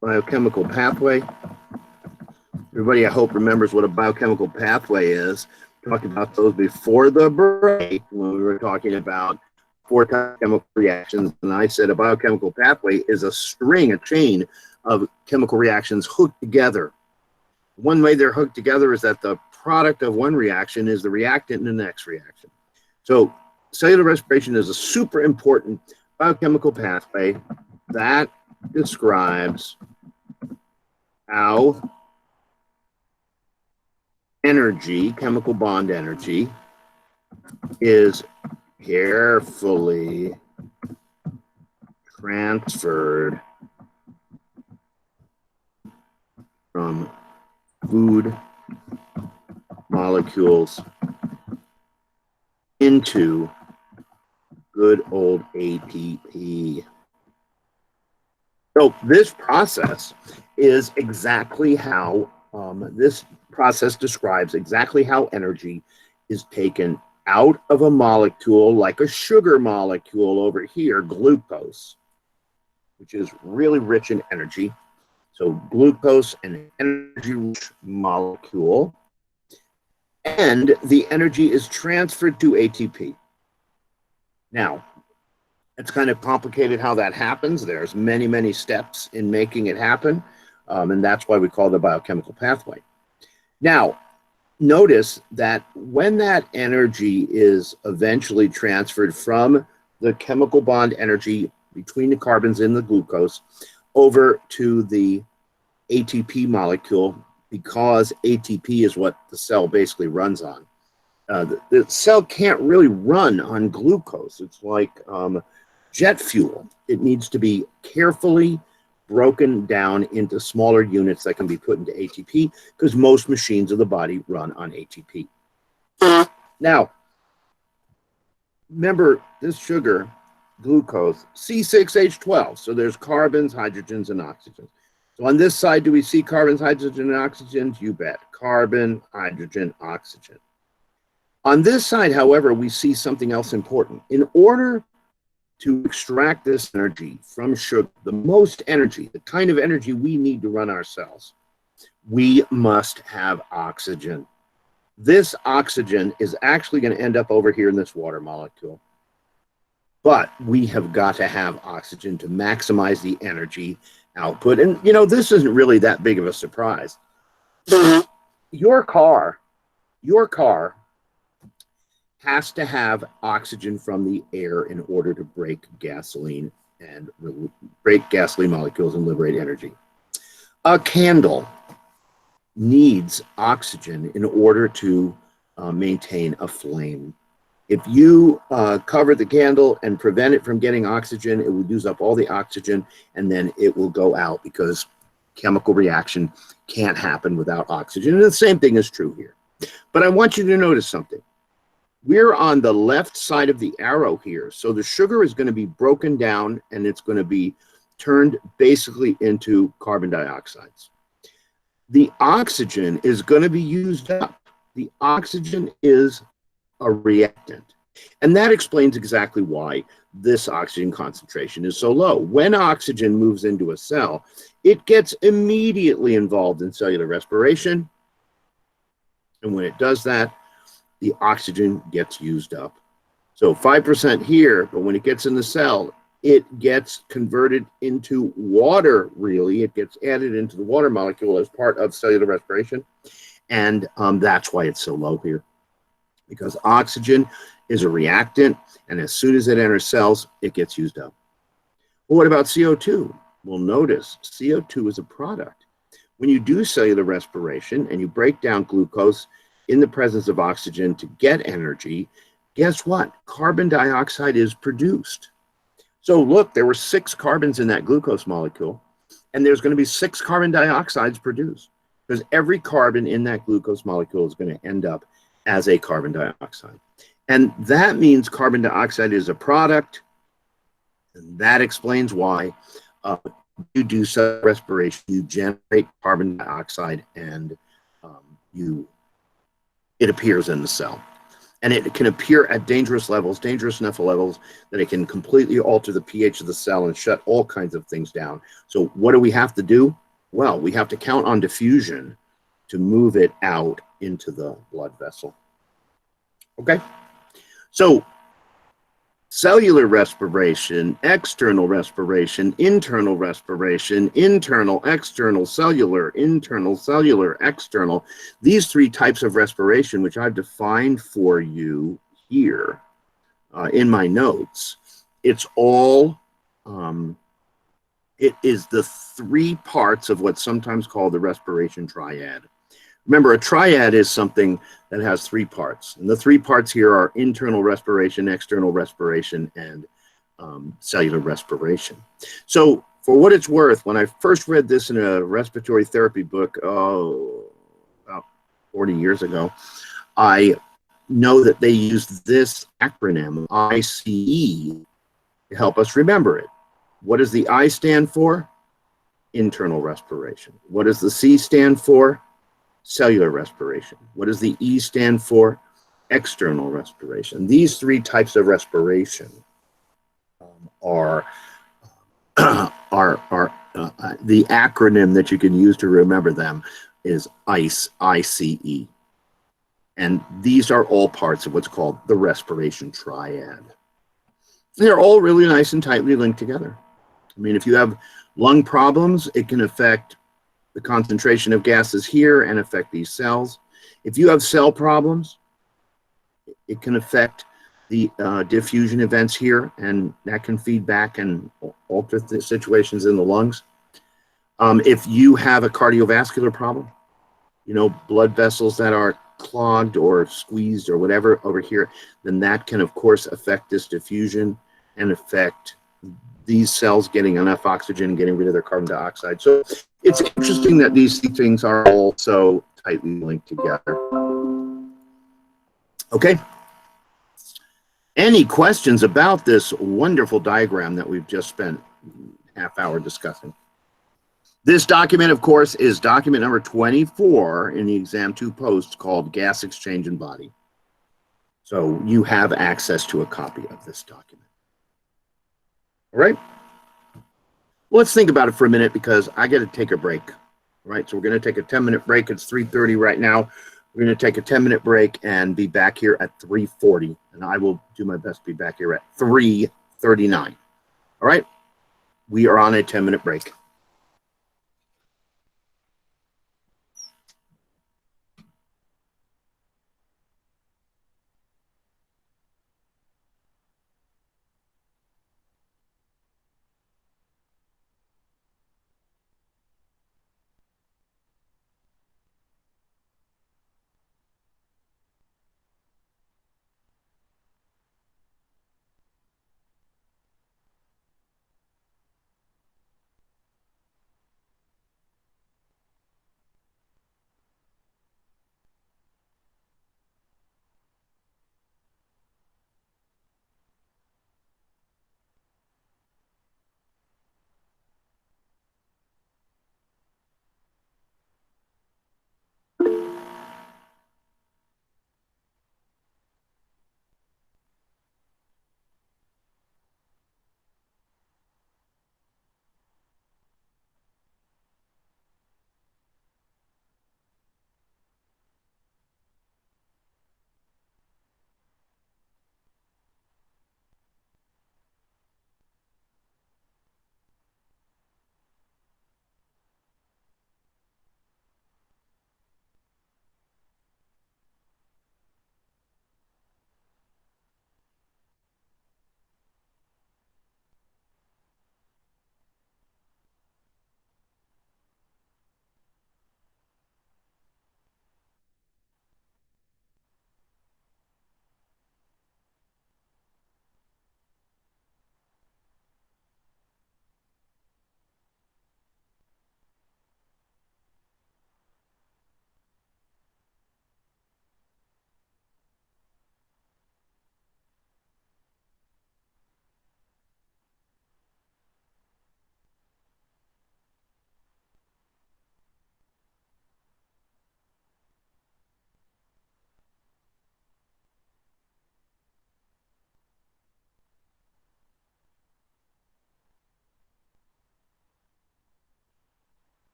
biochemical pathway. Everybody, I hope, remembers what a biochemical pathway is. We talked about those before the break when we were talking about 4 chemical reactions. And I said a biochemical pathway is a string, a chain of chemical reactions hooked together. One way they're hooked together is that the product of one reaction is the reactant in the next reaction. So cellular respiration is a super important biochemical pathway that describes how energy, chemical bond energy, is carefully transferred from food molecules into good old ATP. So this process is exactly how, this process describes exactly how energy is taken out of a molecule, like a sugar molecule over here, glucose, which is really rich in energy. So glucose, an energy-rich molecule, and the energy is transferred to ATP. Now, it's kind of complicated how that happens. There's many, many steps in making it happen, and that's why we call it a biochemical pathway. Now, notice that when that energy is eventually transferred from the chemical bond energy between the carbons in the glucose over to the ATP molecule, because ATP is what the cell basically runs on. The cell can't really run on glucose. It's like jet fuel. It needs to be carefully broken down into smaller units that can be put into ATP, because most machines of the body run on ATP. Now, remember this sugar, glucose, C6H12. So there's carbons, hydrogens, and oxygens. So on this side, do we see carbons, hydrogen, and oxygens? You bet. Carbon, hydrogen, oxygen. On this side, however, we see something else important. In order to extract this energy from sugar, the most energy, the kind of energy we need to run our cells, we must have oxygen. This oxygen is actually going to end up over here in this water molecule. But we have got to have oxygen to maximize the energy output. And, you know, this isn't really that big of a surprise. Your car has to have oxygen from the air in order to break gasoline and break gasoline molecules and liberate energy. A candle needs oxygen in order to maintain a flame. If you cover the candle and prevent it from getting oxygen, it will use up all the oxygen and then it will go out because chemical reaction can't happen without oxygen. And the same thing is true here. But I want you to notice something. We're on the left side of the arrow here. So the sugar is going to be broken down and it's going to be turned basically into carbon dioxides. The oxygen is going to be used up. The oxygen is a reactant. And that explains exactly why this oxygen concentration is so low. When oxygen moves into a cell, it gets immediately involved in cellular respiration. And when it does that, the oxygen gets used up. So 5% here, but when it gets in the cell, it gets converted into water, really. It gets added into the water molecule as part of cellular respiration. And that's why it's so low here. Because oxygen is a reactant, and as soon as it enters cells, it gets used up. Well, what about CO2? Well, notice CO2 is a product. When you do cellular respiration and you break down glucose in the presence of oxygen to get energy, guess what? Carbon dioxide is produced. So look, there were 6 carbons in that glucose molecule, and there's going to be 6 carbon dioxides produced because every carbon in that glucose molecule is going to end up as a carbon dioxide. And that means carbon dioxide is a product, and that explains why you do cell respiration, you generate carbon dioxide, and it appears in the cell. And it can appear at dangerous levels, dangerous enough levels that it can completely alter the pH of the cell and shut all kinds of things down. So what do we have to do? Well, we have to count on diffusion to move it out into the blood vessel. Okay? So cellular respiration, external respiration, internal respiration, internal, external, cellular, external. These 3 types of respiration, which I've defined for you here in my notes, it's all, it is the 3 parts of what's sometimes called the respiration triad. Remember, a triad is something that has 3 parts. And the 3 parts here are internal respiration, external respiration, and cellular respiration. So for what it's worth, when I first read this in a respiratory therapy book, about 40 years ago, I know that they used this acronym, ICE, to help us remember it. What does the I stand for? Internal respiration. What does the C stand for? Cellular respiration. What does the E stand for? External respiration. These 3 types of respiration are the acronym that you can use to remember them is ICE, I-C-E. And these are all parts of what's called the respiration triad. They're all really nice and tightly linked together. I mean, if you have lung problems, it can affect the concentration of gases here and affect these cells. If you have cell problems, it can affect the diffusion events here, and that can feed back and alter the situations in the lungs. If you have a cardiovascular problem, you know, blood vessels that are clogged or squeezed or whatever over here, then that can, of course, affect this diffusion and affect these cells getting enough oxygen and getting rid of their carbon dioxide. So it's interesting that these things are all so tightly linked together. Okay. Any questions about this wonderful diagram that we've just spent a half hour discussing? This document, of course, is document number 24 in the exam 2 post called Gas Exchange and Body. So you have access to a copy of this document. All right. Well, let's think about it for a minute because I got to take a break. All right. So we're going to take a 10-minute break. It's 3:30 right now. We're going to take a 10-minute break and be back here at 3:40. And I will do my best to be back here at 3:39. All right? We are on a 10-minute break.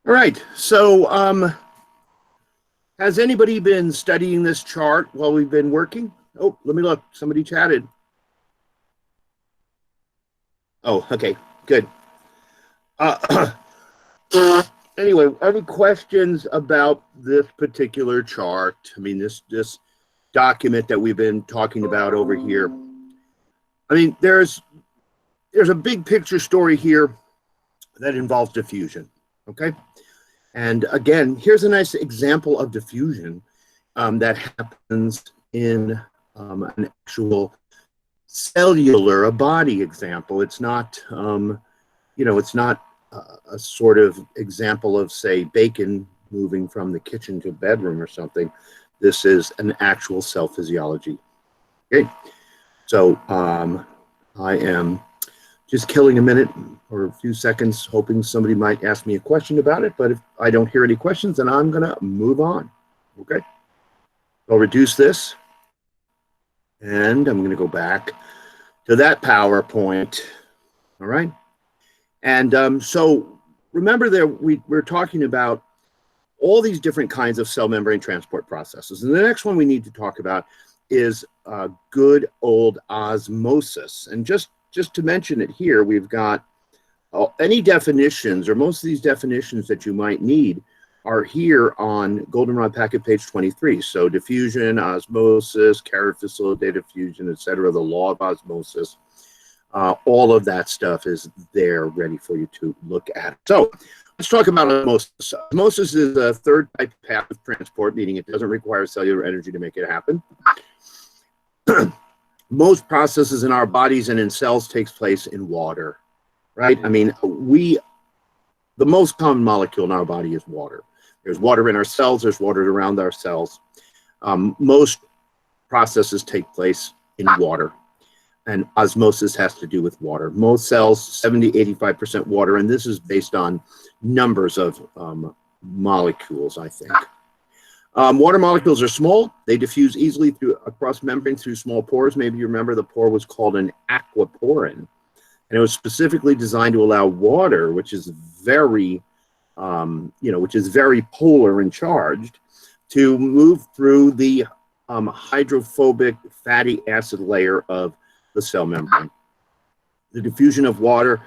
All right, so has anybody been studying this chart while we've been working? Oh, let me look. Somebody chatted. Oh, okay, good. Anyway, any questions about this particular chart? I mean, this document that we've been talking about over here. I mean, there's a big picture story here that involves diffusion, okay? And again, here's a nice example of diffusion that happens in an actual cellular, a body example. It's not, it's not a sort of example of, say, bacon moving from the kitchen to bedroom or something. This is an actual cell physiology. Okay, so I am just killing a minute or a few seconds, hoping somebody might ask me a question about it. But if I don't hear any questions, then I'm gonna move on. Okay, I'll reduce this, and I'm gonna go back to that PowerPoint. All right. And so remember that we're talking about all these different kinds of cell membrane transport processes. And the next one we need to talk about is good old osmosis. And just to mention it here, we've got any definitions, or most of these definitions that you might need are here on Goldenrod packet page 23. So diffusion, osmosis, Carrier facilitated fusion, etc., the law of osmosis. All of that stuff is there ready for you to look at. So let's talk about osmosis. Osmosis is a third type of passive transport, meaning it doesn't require cellular energy to make it happen. Most processes in our bodies and in cells takes place in water, right? I mean, the most common molecule in our body is water. There's water in our cells, there's water around our cells. Most processes take place in water. And osmosis has to do with water. Most cells, 70–85% water, and this is based on numbers of molecules, I think. Water molecules are small. They diffuse easily across membranes through small pores. Maybe you remember the pore was called an aquaporin. And it was specifically designed to allow water, which is very, very polar and charged, to move through the hydrophobic fatty acid layer of the cell membrane. The diffusion of water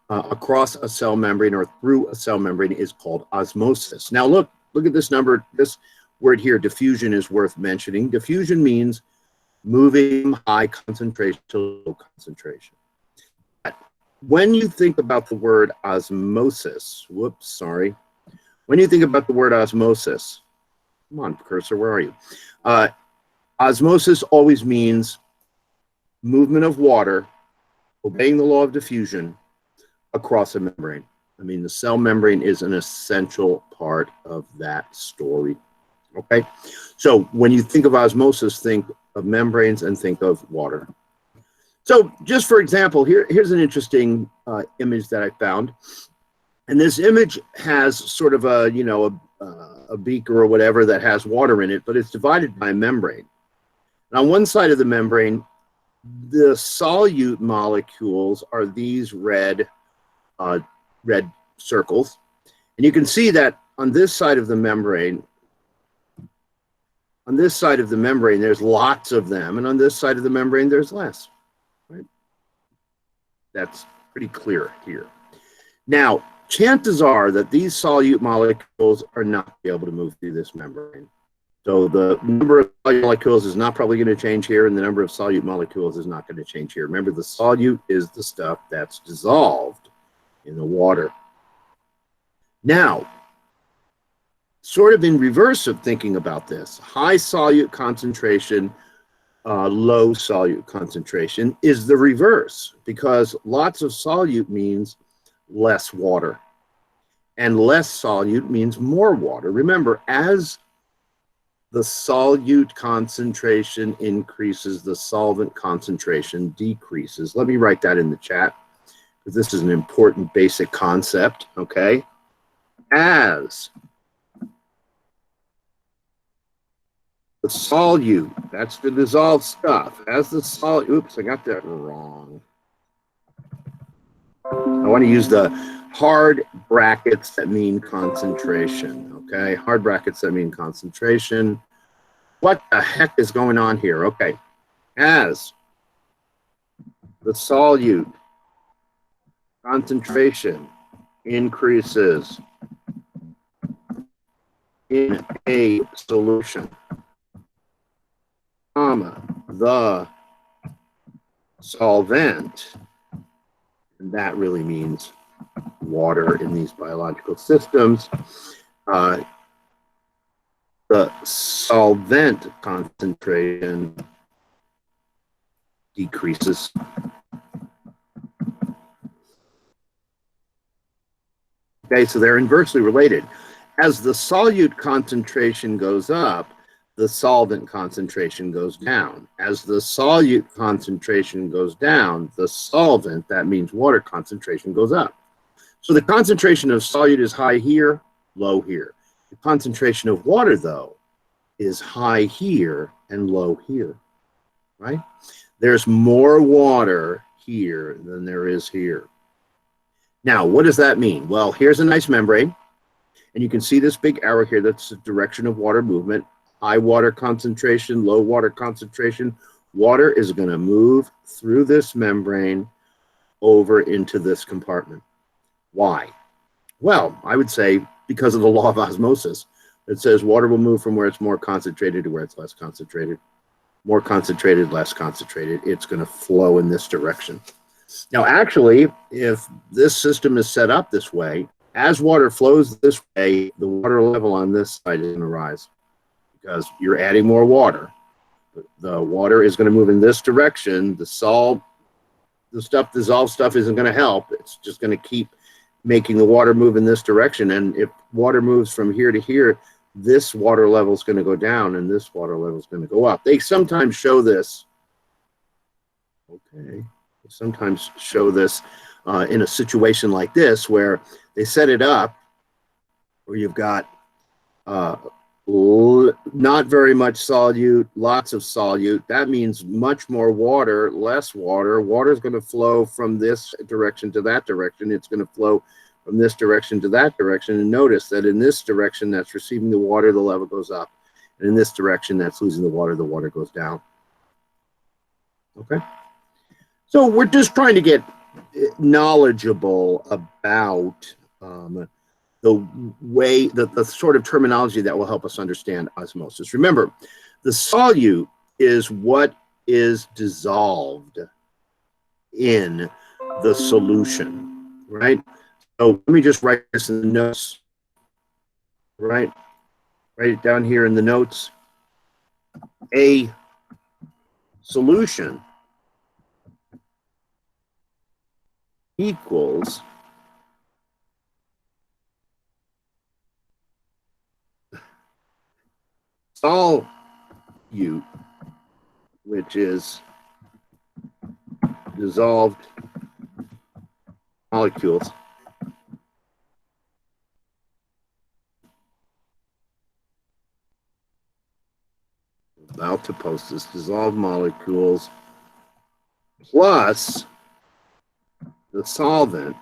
across a cell membrane or through a cell membrane is called osmosis. Now look at this number, this word here, diffusion, is worth mentioning. Diffusion means moving from high concentration to low concentration. When you think about the word osmosis, when you think about the word osmosis, come on, cursor, where are you? Osmosis always means movement of water, obeying the law of diffusion, across a membrane. I mean, the cell membrane is an essential part of that story, okay? So when you think of osmosis, think of membranes and think of water. So just for example, here's an interesting image that I found. And this image has sort of a beaker or whatever that has water in it, but it's divided by a membrane. And on one side of the membrane, the solute molecules are these red circles. And you can see that on this side of the membrane, there's lots of them. And on this side of the membrane, there's less. Right? That's pretty clear here. Now, chances are that these solute molecules are not able to move through this membrane. So the number of solute molecules is not probably going to change here, and the number of solute molecules is not going to change here. Remember, the solute is the stuff that's dissolved in the water. Now, sort of in reverse of thinking about this, high solute concentration, low solute concentration is the reverse, because lots of solute means less water, and less solute means more water. Remember, as the solute concentration increases, the solvent concentration decreases. Let me write that in the chat, because this is an important basic concept, okay? As the solute, that's the dissolved stuff, as the solute, oops, I got that wrong. I want to use the hard brackets that mean concentration, okay? Hard brackets that mean concentration. What the heck is going on here? Okay, as the solute concentration increases in a solution, comma, the solvent, and that really means water in these biological systems, the solvent concentration decreases. Okay, so they're inversely related. As the solute concentration goes up, the solvent concentration goes down. As the solute concentration goes down, the solvent, that means water concentration, goes up. So the concentration of solute is high here, low here. The concentration of water, though, is high here and low here, right? There's more water here than there is here. Now, what does that mean? Well, here's a nice membrane, and you can see this big arrow here. That's the direction of water movement. High water concentration, low water concentration. Water is going to move through this membrane over into this compartment. Why? Well, I would say because of the law of osmosis. It says water will move from where it's more concentrated to where it's less concentrated. More concentrated, less concentrated. It's going to flow in this direction. Now, actually, if this system is set up this way, as water flows this way, the water level on this side is going to rise because you're adding more water. The water is going to move in this direction. The dissolved stuff isn't going to help. It's just going to keep making the water move in this direction. And if water moves from here to here, this water level is going to go down and this water level is going to go up. They sometimes show this. Okay. They sometimes show this in a situation like this where they set it up where you've got not very much solute, lots of solute. That means much more water, less water. Water is going to flow from this direction to that direction. It's going to flow from this direction to that direction. And notice that in this direction that's receiving the water, the level goes up. And in this direction that's losing the water goes down. Okay? So we're just trying to get knowledgeable about the way, the sort of terminology that will help us understand osmosis. Remember, the solute is what is dissolved in the solution, right? So let me just write this in the notes, right? Write it down here in the notes. A solution equals solute, which is dissolved molecules, about to post this, dissolved molecules plus the solvent,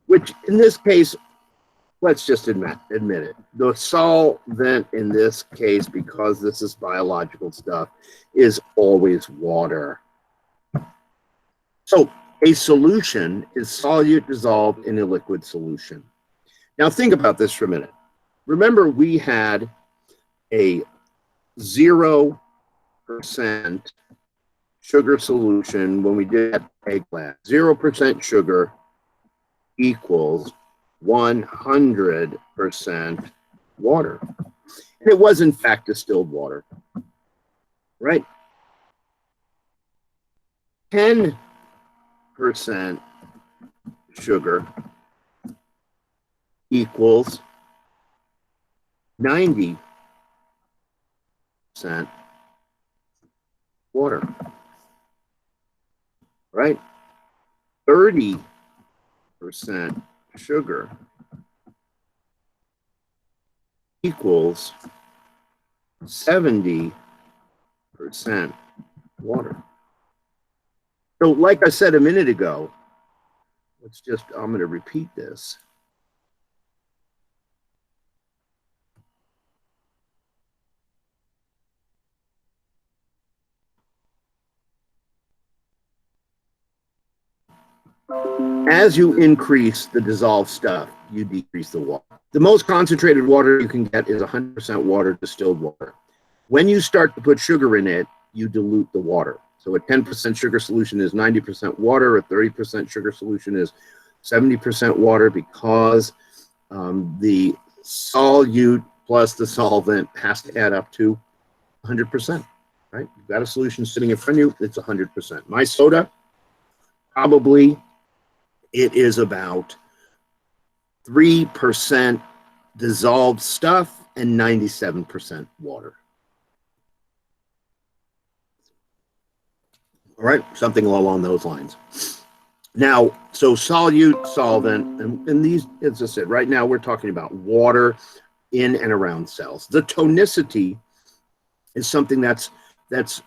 which in this case, let's just admit it. The solvent in this case, because this is biological stuff, is always water. So a solution is solute dissolved in a liquid solution. Now think about this for a minute. Remember, we had a 0% sugar solution when we did that egg lab. 0% sugar equals 100% water. And it was in fact distilled water, right? 10% sugar equals 90% water, right? 30% sugar equals 70% water. So like I said a minute ago, I'm going to repeat this. As you increase the dissolved stuff, you decrease the water. The most concentrated water you can get is 100% water, distilled water. When you start to put sugar in it, you dilute the water. So a 10% sugar solution is 90% water. A 30% sugar solution is 70% water, because the solute plus the solvent has to add up to 100%, right? You've got a solution sitting in front of you, it's 100%. My soda, probably it is about 3% dissolved stuff and 97% water. All right, something along those lines. Now, so solute, solvent, and these, as I said, right now we're talking about water in and around cells. The tonicity is something that's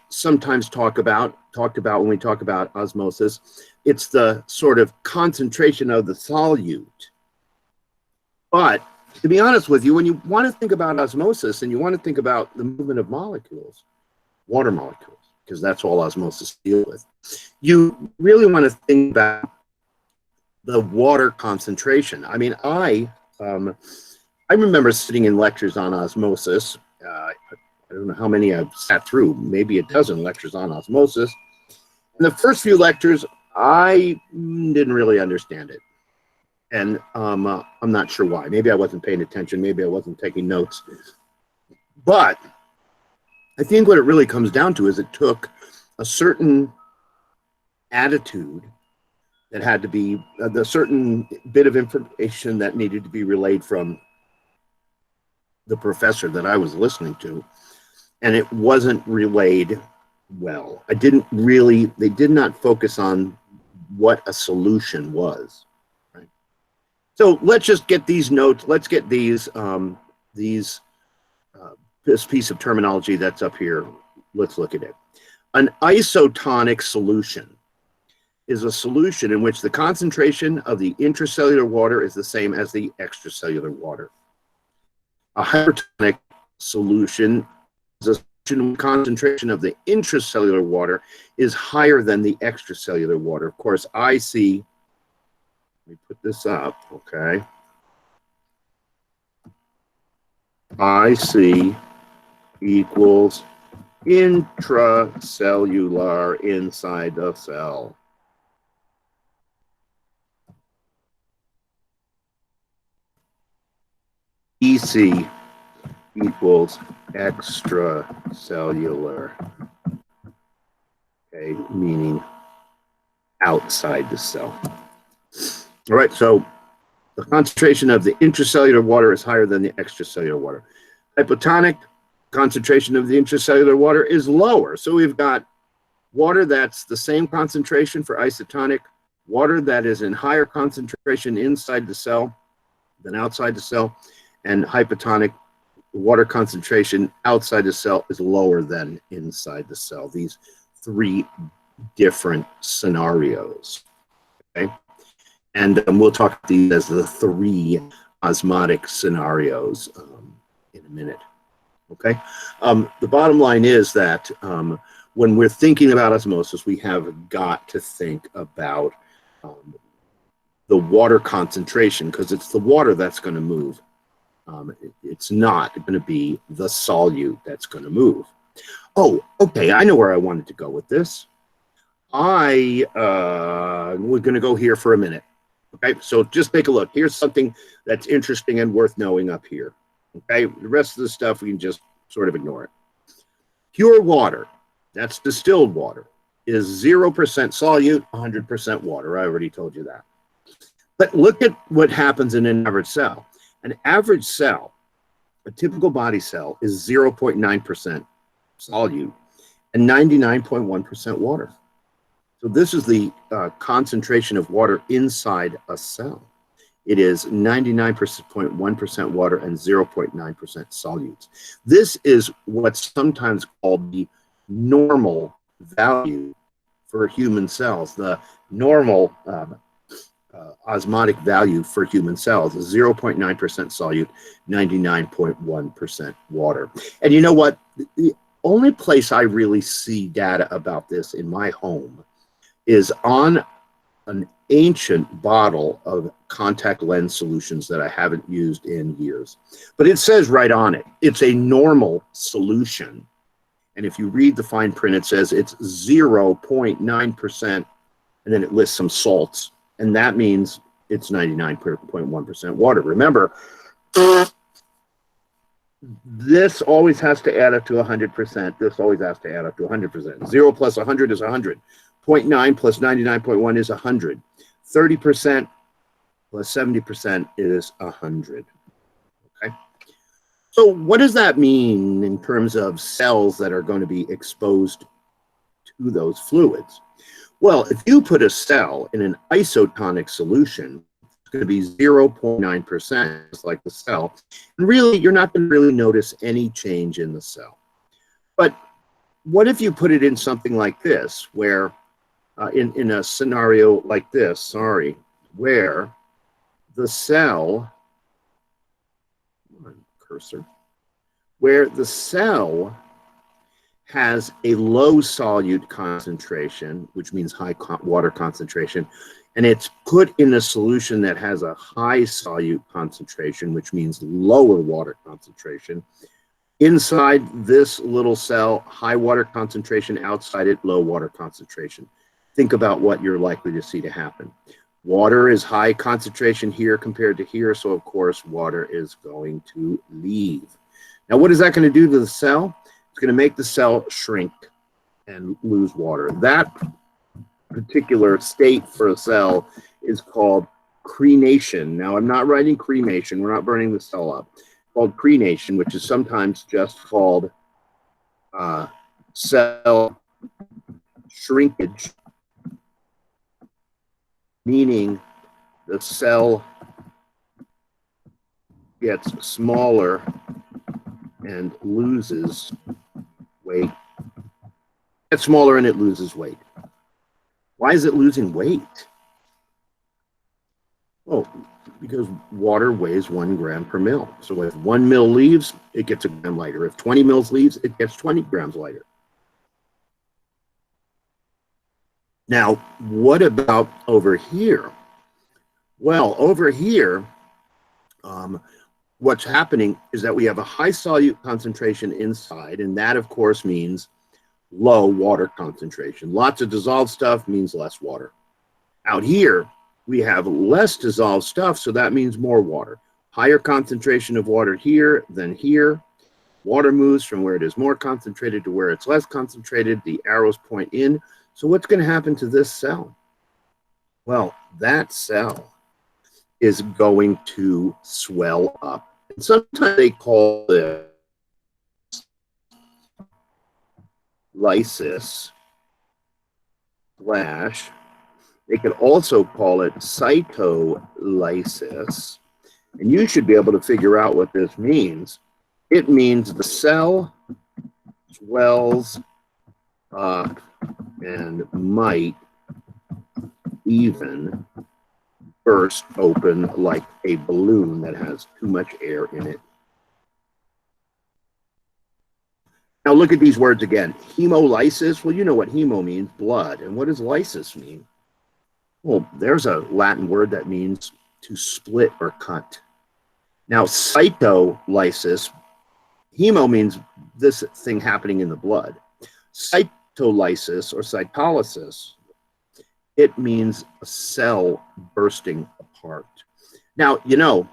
sometimes talked about when we talk about osmosis. It's the sort of concentration of the solute. But to be honest with you, when you want to think about osmosis and you want to think about the movement of molecules, water molecules, because that's all osmosis deals with, you really want to think about the water concentration. I mean, I remember sitting in lectures on osmosis. I don't know how many I've sat through, maybe a dozen lectures on osmosis. In the first few lectures, I didn't really understand it. And I'm not sure why. Maybe I wasn't paying attention. Maybe I wasn't taking notes. But I think what it really comes down to is it took a certain attitude that had to be, the certain bit of information that needed to be relayed from the professor that I was listening to, and it wasn't relayed well. They did not focus on what a solution was. Right? So let's just get these notes. Let's get this piece of terminology that's up here. Let's look at it. An isotonic solution is a solution in which the concentration of the intracellular water is the same as the extracellular water. A hypertonic solution is a solution where the concentration of the intracellular water is higher than the extracellular water. Of course, let me put this up, okay. IC equals intracellular inside the cell. EC equals extracellular, okay, meaning outside the cell. All right, so the concentration of the intracellular water is higher than the extracellular water. Hypotonic concentration of the intracellular water is lower. So we've got water that's the same concentration for isotonic, water that is in higher concentration inside the cell than outside the cell, and hypotonic water concentration outside the cell is lower than inside the cell. These three different scenarios, okay? And we'll talk about these as the three osmotic scenarios in a minute, okay? The bottom line is that when we're thinking about osmosis, we have got to think about the water concentration, because it's the water that's going to move. It's not going to be the solute that's going to move. Oh, okay, I know where I wanted to go with this. We're going to go here for a minute. Okay, so just take a look. Here's something that's interesting and worth knowing up here. Okay, the rest of the stuff we can just sort of ignore it. Pure water, that's distilled water, is 0% solute, 100% water. I already told you that. But look at what happens in an average cell. An average cell, a typical body cell, is 0.9% solute and 99.1% water. So this is the concentration of water inside a cell. It is 99.1% water and 0.9% solutes. This is what's sometimes called the normal value for human cells. The normal osmotic value for human cells is 0.9% solute, 99.1% water. And you know what? The only place I really see data about this in my home is on an ancient bottle of contact lens solutions that I haven't used in years. But it says right on it, it's a normal solution. And if you read the fine print, it says it's 0.9%, and then it lists some salts. And that means it's 99.1% water. Remember, this always has to add up to 100%. This always has to add up to 100%. 0 plus 100 is 100. 0.9 plus 99.1 is 100. 30% plus 70% is 100. Okay. So what does that mean in terms of cells that are going to be exposed to those fluids? Well, if you put a cell in an isotonic solution, it's going to be 0.9%, just like the cell. And really, you're not going to really notice any change in the cell. But what if you put it in something like this, where in a scenario like this, where the cell, where the cell has a low solute concentration, which means high water concentration, and it's put in a solution that has a high solute concentration, which means lower water concentration. Inside this little cell, high water concentration, outside it, low water concentration. Think about what you're likely to see to happen. Water is high concentration here compared to here, so of course water is going to leave. Now what is that going to do to the cell? It's going to make the cell shrink and lose water. That particular state for a cell is called crenation. Now I'm not writing cremation, we're not burning the cell up. It's called crenation, which is sometimes just called cell shrinkage, meaning the cell gets smaller and loses weight. Gets smaller and it loses weight. Why is it losing weight? Oh, because water weighs 1 gram per mil. So if 1 mil leaves, it gets a gram lighter. If 20 mils leaves, it gets 20 grams lighter. Now, what about over here? Well, over here, what's happening is that we have a high solute concentration inside, and that, of course, means low water concentration. Lots of dissolved stuff means less water. Out here, we have less dissolved stuff, so that means more water. Higher concentration of water here than here. Water moves from where it is more concentrated to where it's less concentrated. The arrows point in. So what's going to happen to this cell? Well, that cell is going to swell up. And sometimes they call this lysis / they could also call it cytolysis. And you should be able to figure out what this means. It means the cell swells up and might even burst open like a balloon that has too much air in it. Now look at these words again. Hemolysis, well, you know what hemo means, blood. And what does lysis mean? Well, there's a Latin word that means to split or cut. Now cytolysis, hemo means this thing happening in the blood. Cytolysis or cytolysis, it means a cell bursting apart. Now, you know,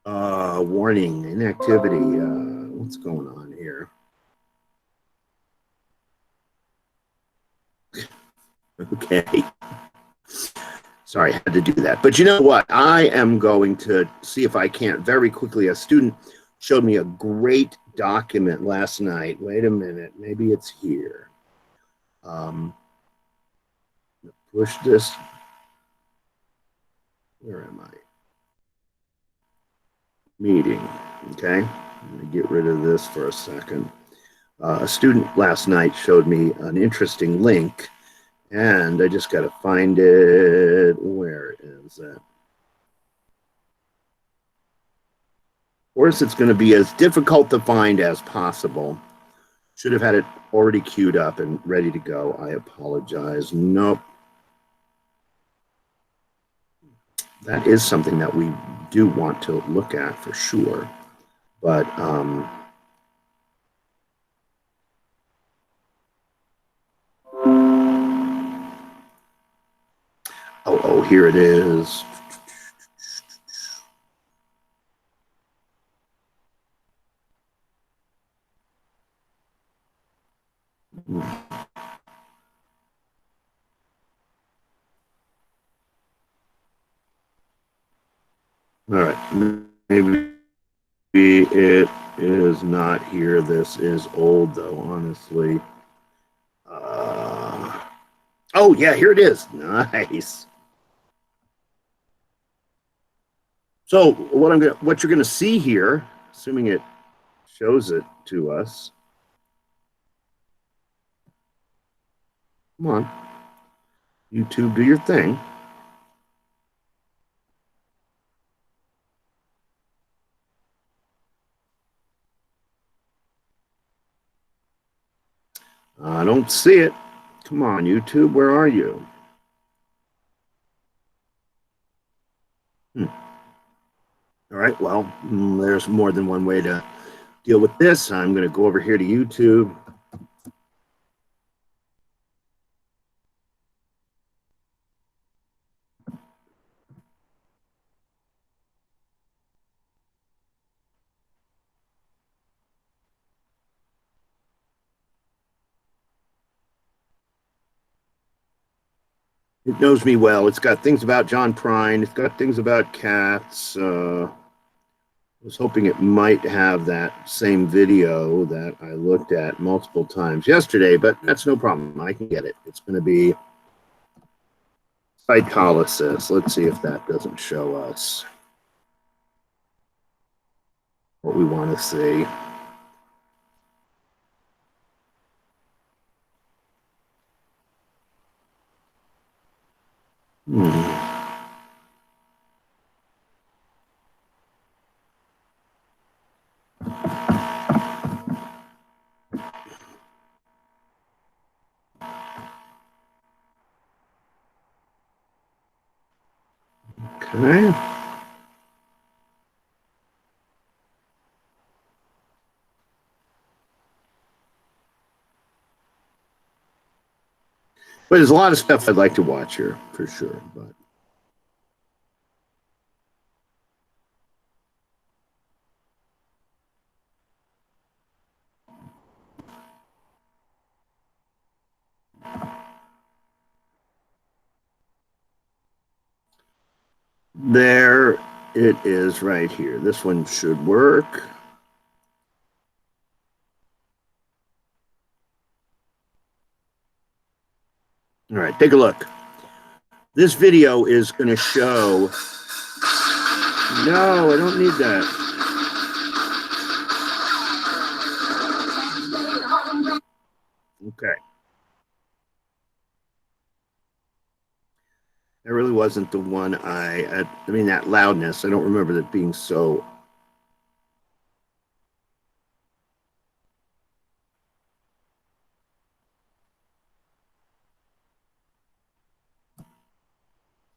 warning, inactivity, what's going on here? Okay. Sorry, I had to do that. But you know what? I am going to see if I can't very quickly. A student showed me a great document last night. Wait a minute. Maybe it's here. Push this. Where am I? Meeting. Okay. Let me get rid of this for a second. A student last night showed me an interesting link, and I just got to find it. Where am is that? Of course, it's going to be as difficult to find as possible. Should have had it already queued up and ready to go. I apologize. Nope. That is something that we do want to look at for sure. But oh, here it is. All right, maybe it is not here. This is old, though, honestly. Oh, yeah, here it is. Nice. So what you're gonna see here, assuming it shows it to us. Come on, YouTube, do your thing. I don't see it. Come on, YouTube, where are you? All right, well, there's more than one way to deal with this. I'm going to go over here to YouTube. It knows me well. It's got things about John Prine. It's got things about cats. I was hoping it might have that same video that I looked at multiple times yesterday, but that's no problem. I can get it. It's going to be Psycholysis. Let's see if that doesn't show us what we want to see. Okay. But there's a lot of stuff I'd like to watch here for sure. But there it is right here. This one should work. All right, take a look. This video is going to show. No, I don't need that. Okay. That really wasn't the one I mean, that loudness, I don't remember that being so.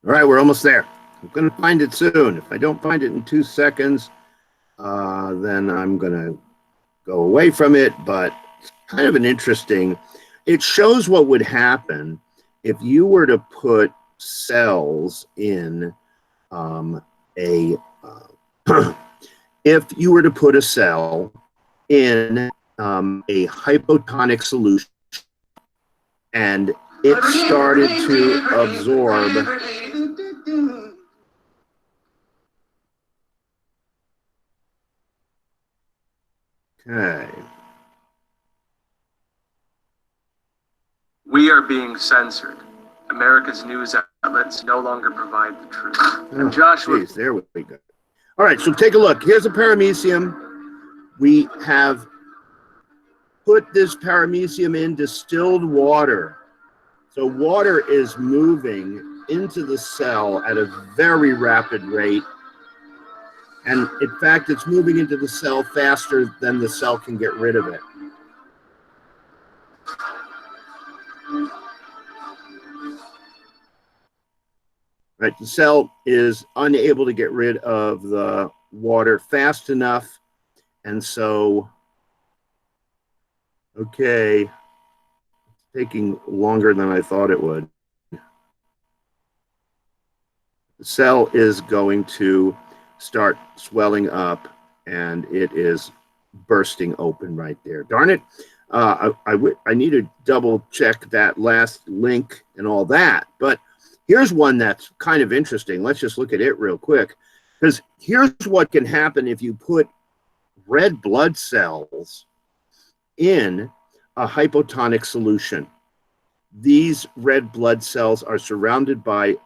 All right, we're almost there. I'm going to find it soon. If I don't find it in 2 seconds, then I'm going to go away from it. But it's kind of an interesting, it shows what would happen if you were to put cells in if you were to put a cell in a hypotonic solution and it started to absorb. Okay. We are being censored. America's news outlets no longer provide the truth. And Joshua. Geez, there we go. All right, so take a look. Here's a paramecium. We have put this paramecium in distilled water. So water is moving into the cell at a very rapid rate. And in fact, it's moving into the cell faster than the cell can get rid of it. Right, the cell is unable to get rid of the water fast enough. And so, okay, it's taking longer than I thought it would. The cell is going to start swelling up, and it is bursting open right there. Darn it. I need to double check that last link and all that. But here's one that's kind of interesting. Let's just look at it real quick. Because here's what can happen if you put red blood cells in a hypotonic solution. These red blood cells are surrounded by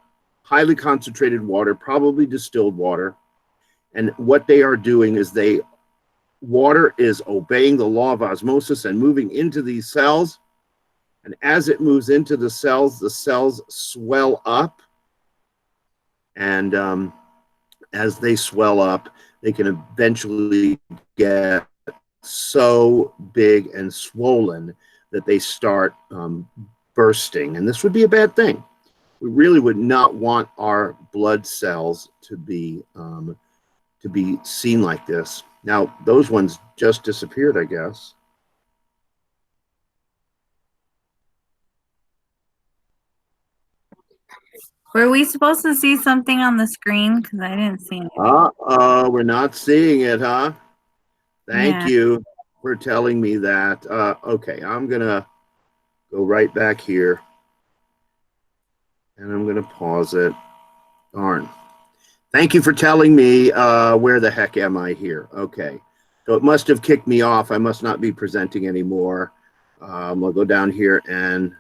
highly concentrated water, probably distilled water. And what they are doing is water is obeying the law of osmosis and moving into these cells. And as it moves into the cells swell up. And as they swell up, they can eventually get so big and swollen that they start bursting. And this would be a bad thing. We really would not want our blood cells to be seen like this. Now, those ones just disappeared, I guess. Were we supposed to see something on the screen? Because I didn't see it. Uh-oh, we're not seeing it, huh? Thank Yeah. you for telling me that. Okay, I'm going to go right back here. And I'm going to pause it. Darn. Thank you for telling me where the heck am I here. Okay, so it must have kicked me off. I must not be presenting anymore. We'll go down here and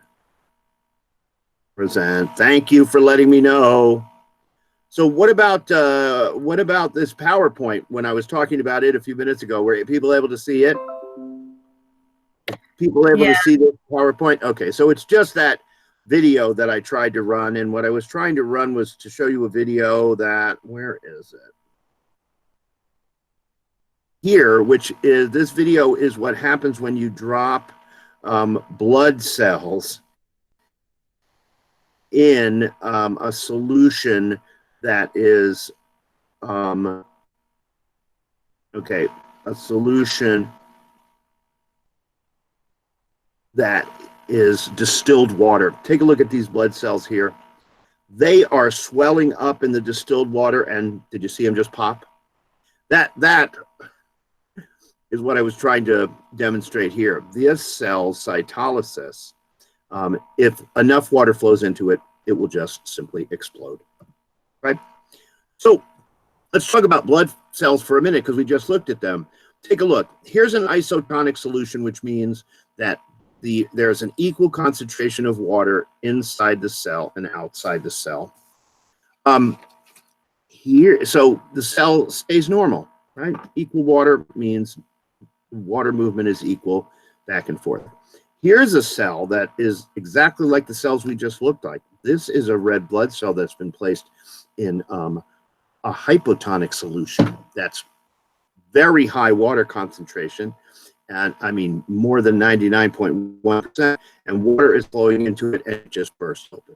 present. Thank you for letting me know. So what about this PowerPoint when I was talking about it a few minutes ago? Were people able to see it? People able to see the PowerPoint? Okay, so it's just that video that I tried to run, and what I was trying to run was to show you a video that, where is it? Here, which is, this video is what happens when you drop blood cells in a solution that is, okay, a solution that is distilled water. Take a look at these blood cells here. They are swelling up in the distilled water, and did you see them just pop? That is what I was trying to demonstrate here. This cell cytolysis, if enough water flows into it, it will just simply explode, right? So let's talk about blood cells for a minute because we just looked at them. Take a look. Here's an isotonic solution, which means that there's an equal concentration of water inside the cell and outside the cell. Here, so the cell stays normal, right? Equal water means water movement is equal back and forth. Here's a cell that is exactly like the cells we just looked like. This is a red blood cell that's been placed in a hypotonic solution that's very high water concentration. And I mean, more than 99.1%, and water is flowing into it and it just bursts open.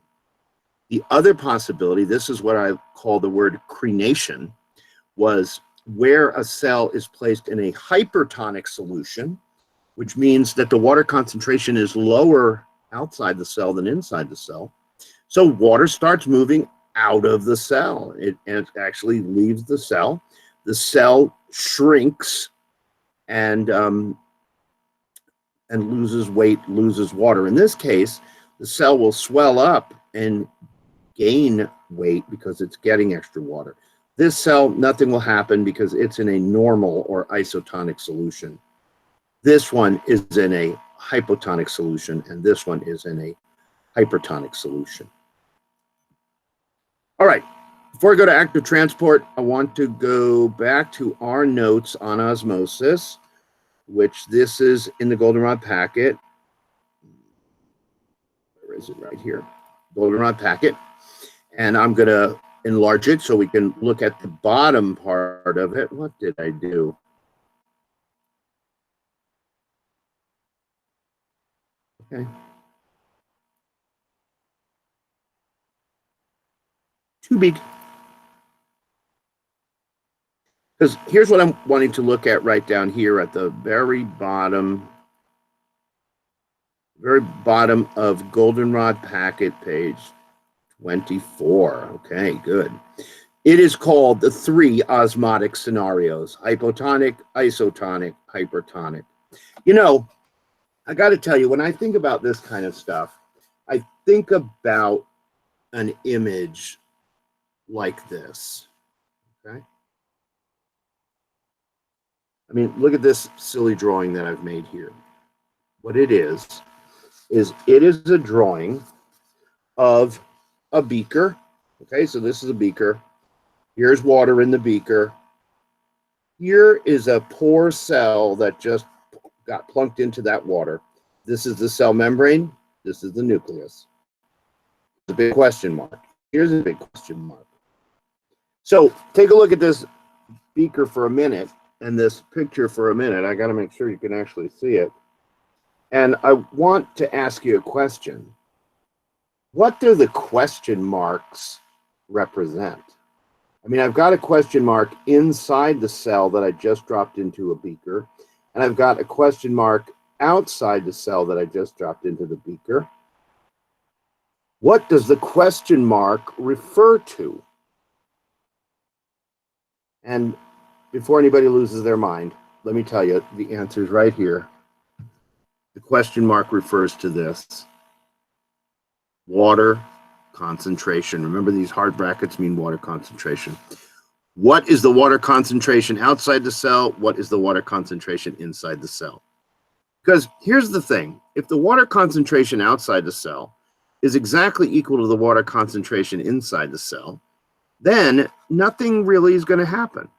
The other possibility, this is what I call the word crenation, was where a cell is placed in a hypertonic solution, which means that the water concentration is lower outside the cell than inside the cell. So water starts moving out of the cell. It actually leaves the cell. The cell shrinks and loses weight, loses water. In this case, the cell will swell up and gain weight because it's getting extra water. This cell, nothing will happen because it's in a normal or isotonic solution. This one is in a hypotonic solution, and this one is in a hypertonic solution. All right, before I go to active transport, I want to go back to our notes on osmosis, which this is in the Goldenrod packet. Where is it? Right here. Goldenrod packet. And I'm going to enlarge it so we can look at the bottom part of it. What did I do? Okay. Too big. Because here's what I'm wanting to look at right down here at the very bottom of Goldenrod packet, page 24. Okay, good. It is called the 3 osmotic scenarios: hypotonic, isotonic, hypertonic. You know, I got to tell you, when I think about this kind of stuff, I think about an image like this. Okay. I mean, look at this silly drawing that I've made here. What it is it is a drawing of a beaker. Okay, so this is a beaker. Here's water in the beaker. Here is a poor cell that just got plunked into that water. This is the cell membrane. This is the nucleus. The big question mark. Here's a big question mark. So take a look at this beaker for a minute and this picture for a minute. I got to make sure you can actually see it. And I want to ask you a question. What do the question marks represent? I mean, I've got a question mark inside the cell that I just dropped into a beaker, and I've got a question mark outside the cell that I just dropped into the beaker. What does the question mark refer to? And before anybody loses their mind, let me tell you, the answer is right here. The question mark refers to this: water concentration. Remember, these hard brackets mean water concentration. What is the water concentration outside the cell? What is the water concentration inside the cell? Because here's the thing. If the water concentration outside the cell is exactly equal to the water concentration inside the cell, then nothing really is going to happen.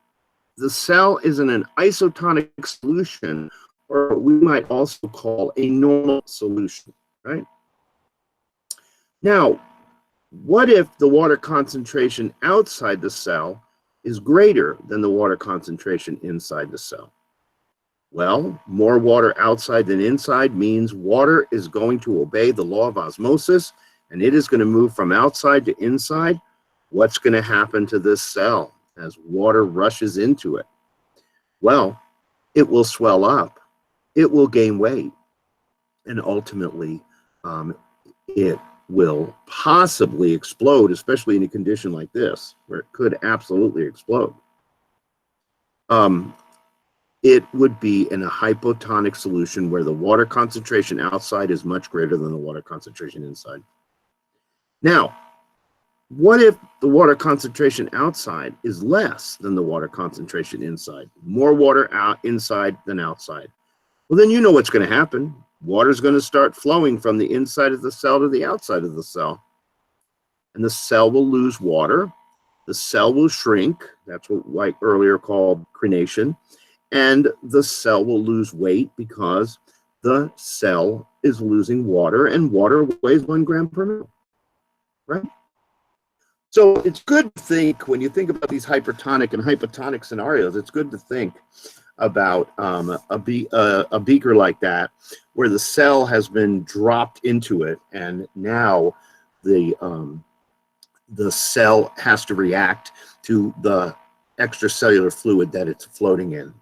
The cell is in an isotonic solution, or we might also call a normal solution, right? Now, what if the water concentration outside the cell is greater than the water concentration inside the cell? Well, more water outside than inside means water is going to obey the law of osmosis, and it is going to move from outside to inside. What's going to happen to this cell as water rushes into it? Well, it will swell up. It will gain weight, and ultimately it will possibly explode, especially in a condition like this, where it could absolutely explode. It would be in a hypotonic solution where the water concentration outside is much greater than the water concentration inside. Now, what if the water concentration outside is less than the water concentration inside? More water out inside than outside. Well, then you know what's going to happen. Water is going to start flowing from the inside of the cell to the outside of the cell. And the cell will lose water. The cell will shrink. That's what White earlier called crenation. And the cell will lose weight because the cell is losing water, and water weighs 1 gram per mil, right? So it's good to think, when you think about these hypertonic and hypotonic scenarios, it's good to think about a beaker like that, where the cell has been dropped into it, and now the cell has to react to the extracellular fluid that it's floating in.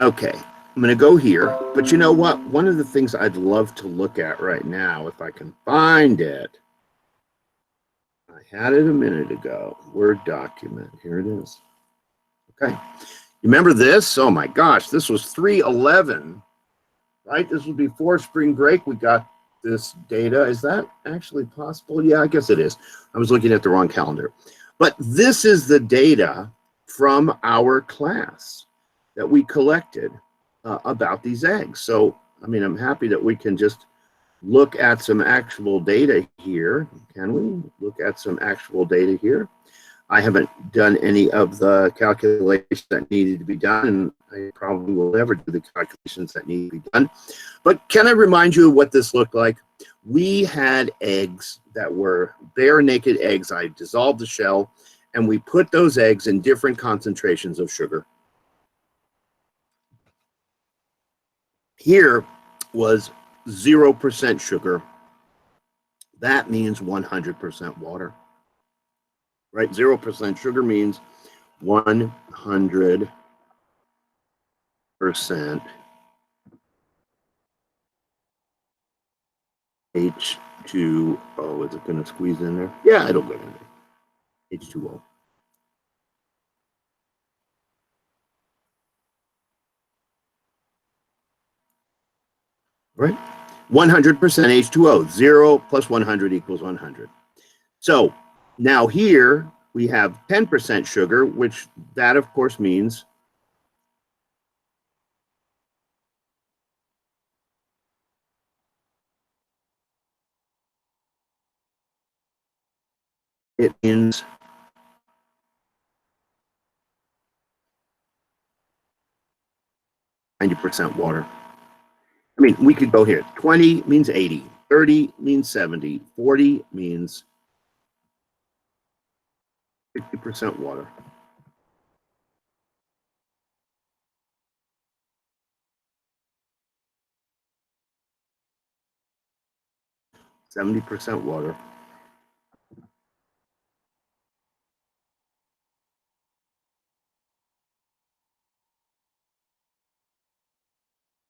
Okay, I'm going to go here, but you know what? One of the things I'd love to look at right now, if I can find it, I had it a minute ago, Word document, here it is. Okay, you remember this? Oh my gosh, this was 3/11, right? This was before spring break. We got this data. Is that actually possible? Yeah, I guess it is. I was looking at the wrong calendar. But this is the data from our class that we collected about these eggs. So, I mean, I'm happy that we can just look at some actual data here. Can we look at some actual data here? I haven't done any of the calculations that needed to be done, and I probably will never do the calculations that need to be done. But can I remind you of what this looked like? We had eggs that were bare naked eggs. I dissolved the shell, and we put those eggs in different concentrations of sugar. Here was 0% sugar. That means 100% water, right? 0% sugar means 100% H2O. Is it going to squeeze in there? Yeah, it'll go in there. H2O. Right? 100% H2O. 0 plus 100 equals 100. So now here we have 10% sugar, which that of course means it means 90% water. I mean, we could go here. 20 means 80, 30 means 70, 40 means 50% water. %70 water.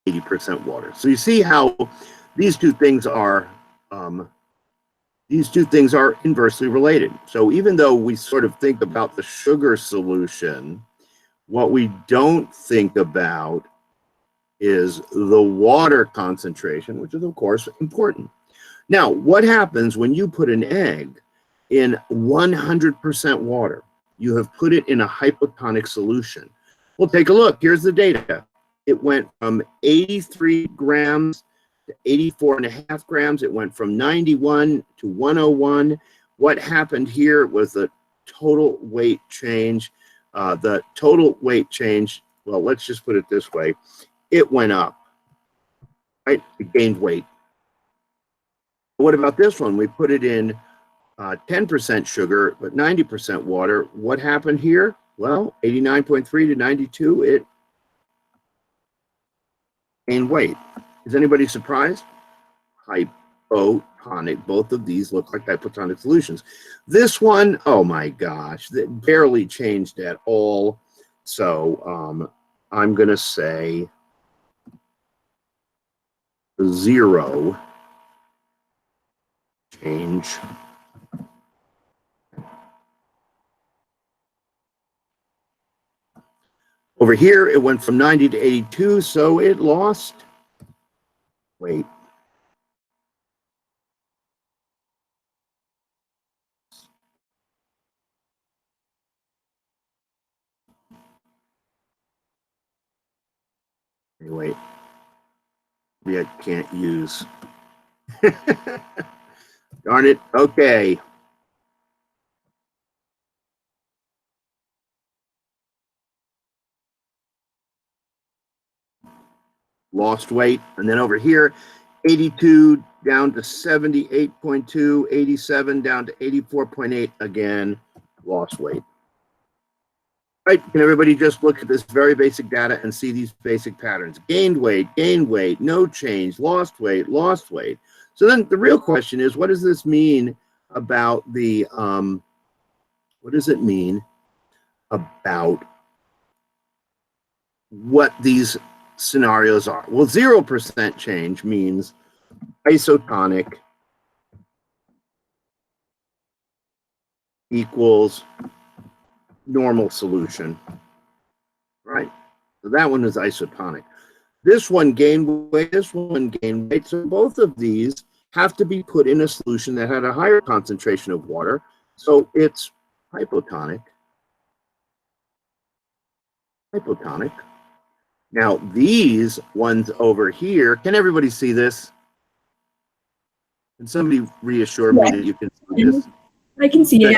%80 water. So you see how these two things are inversely related. So even though we sort of think about the sugar solution, what we don't think about is the water concentration, which is of course important. Now, what happens when you put an egg in 100% water? You have put it in a hypotonic solution. Well, take a look. Here's the data. It went from 83 grams to 84.5 grams. It went from 91 to 101. What happened here was the total weight change. The total weight change, well, let's just put it this way. It went up, right? It gained weight. What about this one? We put it in 10% sugar, but 90% water. What happened here? Well, 89.3 to 92, it gained weight. Is anybody surprised? Hypotonic. Both of these look like hypotonic solutions. This one, oh my gosh, that barely changed at all. So I'm going to say 0 change. Over here, it went from 90 to 82, so it lost weight. Anyway, maybe I can't use. Darn it. Okay. Lost weight. And then over here, 82 down to 78.2, 87 down to 84.8. Again, lost weight. All right, can everybody just look at this very basic data and see these basic patterns? Gained weight, no change, lost weight, lost weight. So then the real question is, what does this mean about the, what does it mean about what these scenarios are? Well, 0% change means isotonic equals normal solution, right? So that one is isotonic. This one gained weight, this one gained weight. So both of these have to be put in a solution that had a higher concentration of water. So it's hypotonic. Hypotonic. Now these ones over here, can everybody see this? Can somebody reassure me that you can see this? I can see it.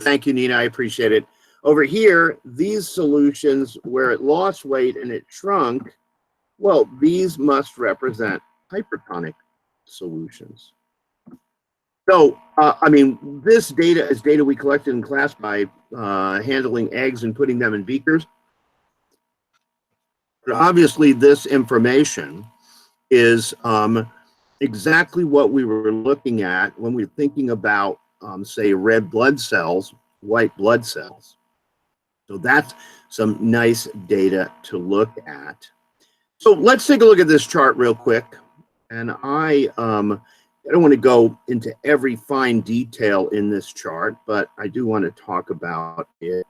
Thank you, Nina, I appreciate it. Over here, these solutions where it lost weight and it shrunk, well, these must represent hypertonic solutions. So, I mean, this data is data we collected in class by handling eggs and putting them in beakers. But obviously, this information is exactly what we were looking at when we were thinking about, say, red blood cells, white blood cells. So that's some nice data to look at. So let's take a look at this chart real quick. And I don't want to go into every fine detail in this chart, but I do want to talk about it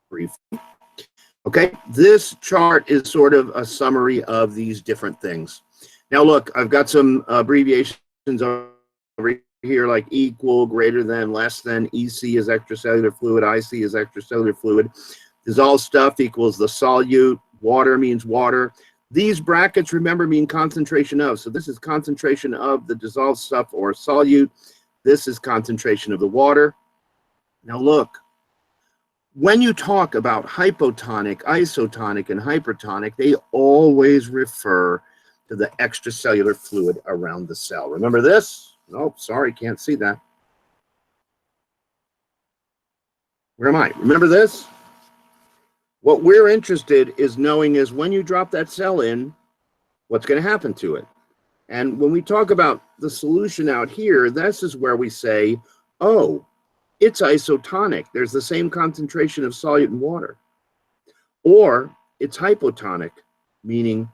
briefly. Okay, this chart is sort of a summary of these different things. Now look, I've got some abbreviations over here like equal, greater than, less than. EC is extracellular fluid, IC is extracellular fluid. Dissolved stuff equals the solute, water means water. These brackets, remember, mean concentration of. So this is concentration of the dissolved stuff or solute. This is concentration of the water. Now look, when you talk about hypotonic, isotonic, and hypertonic, they always refer to the extracellular fluid around the cell. Remember this? Oh, sorry, can't see that. Where am I? Remember this? What we're interested is knowing is when you drop that cell in, what's going to happen to it. And when we talk about the solution out here, this is where we say, oh, it's isotonic. There's the same concentration of solute and water. Or it's hypotonic, meaning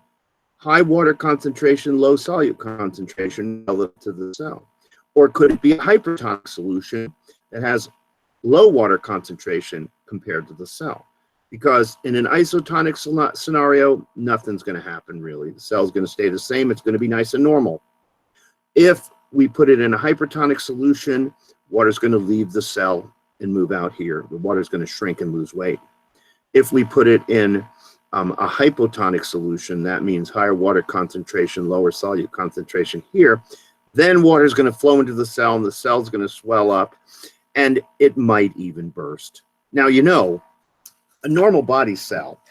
high water concentration, low solute concentration relative to the cell. Or could it be a hypertonic solution that has low water concentration compared to the cell? Because in an isotonic scenario, nothing's going to happen really. The cell's going to stay the same. It's going to be nice and normal. If we put it in a hypertonic solution, water's going to leave the cell and move out here. The water's going to shrink and lose weight. If we put it in a hypotonic solution, that means higher water concentration, lower solute concentration here, then water is going to flow into the cell and the cell's going to swell up and it might even burst. Now, you know, a normal body cell,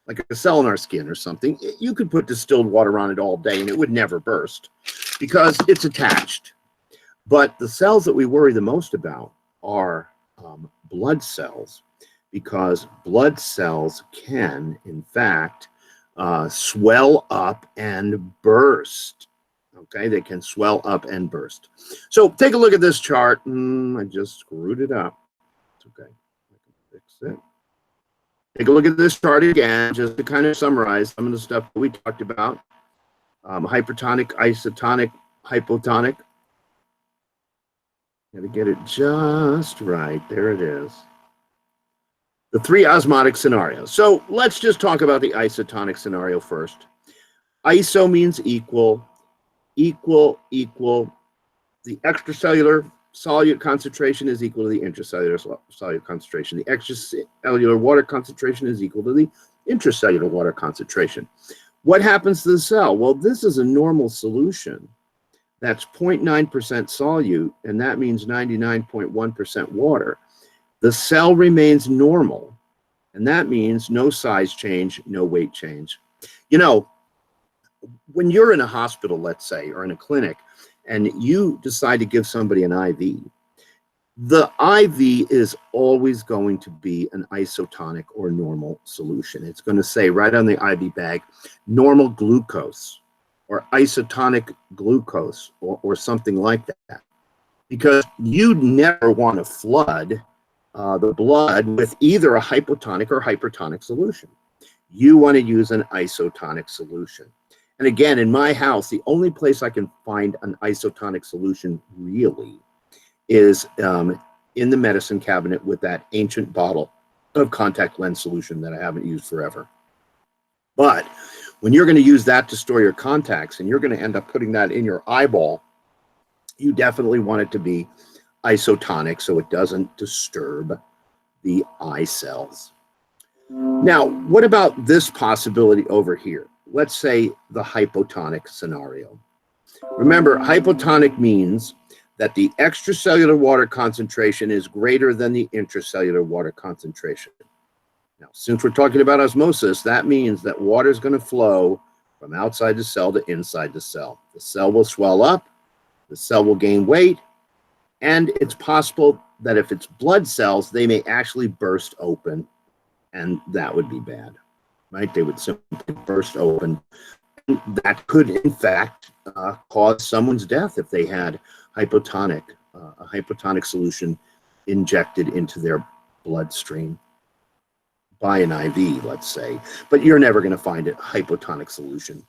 like a cell in our skin or something, you could put distilled water on it all day and it would never burst because it's attached. But the cells that we worry the most about are blood cells, because blood cells can, in fact, swell up and burst. Okay, they can swell up and burst. So take a look at this chart. I just screwed it up. It's okay. I can fix it. Take a look at this chart again, just to kind of summarize some of the stuff that we talked about. Hypertonic, isotonic, hypotonic. Got to get it just right. There it is. The three osmotic scenarios. So let's just talk about the isotonic scenario first. Iso means equal, equal, equal. The extracellular solute concentration is equal to the intracellular solute concentration. The extracellular water concentration is equal to the intracellular water concentration. What happens to the cell? Well, this is a normal solution. That's 0.9% solute, and that means 99.1% water. The cell remains normal, and that means no size change, no weight change. You know, when you're in a hospital, let's say, or in a clinic, and you decide to give somebody an IV, the IV is always going to be an isotonic or normal solution. It's going to say right on the IV bag, normal glucose or isotonic glucose or something like that. Because you never want to flood the blood with either a hypotonic or hypertonic solution. You want to use an isotonic solution. And again, in my house, the only place I can find an isotonic solution really is in the medicine cabinet with that ancient bottle of contact lens solution that I haven't used forever. But when you're going to use that to store your contacts and you're going to end up putting that in your eyeball, you definitely want it to be isotonic so it doesn't disturb the eye cells. Now, what about this possibility over here? Let's say the hypotonic scenario. Remember, hypotonic means that the extracellular water concentration is greater than the intracellular water concentration. Now, since we're talking about osmosis, that means that water is going to flow from outside the cell to inside the cell. The cell will swell up, the cell will gain weight, and it's possible that if it's blood cells, they may actually burst open, and that would be bad, right? They would simply burst open. And that could, in fact, cause someone's death if they had a hypotonic solution injected into their bloodstream by an IV, let's say. But you're never going to find a hypotonic solution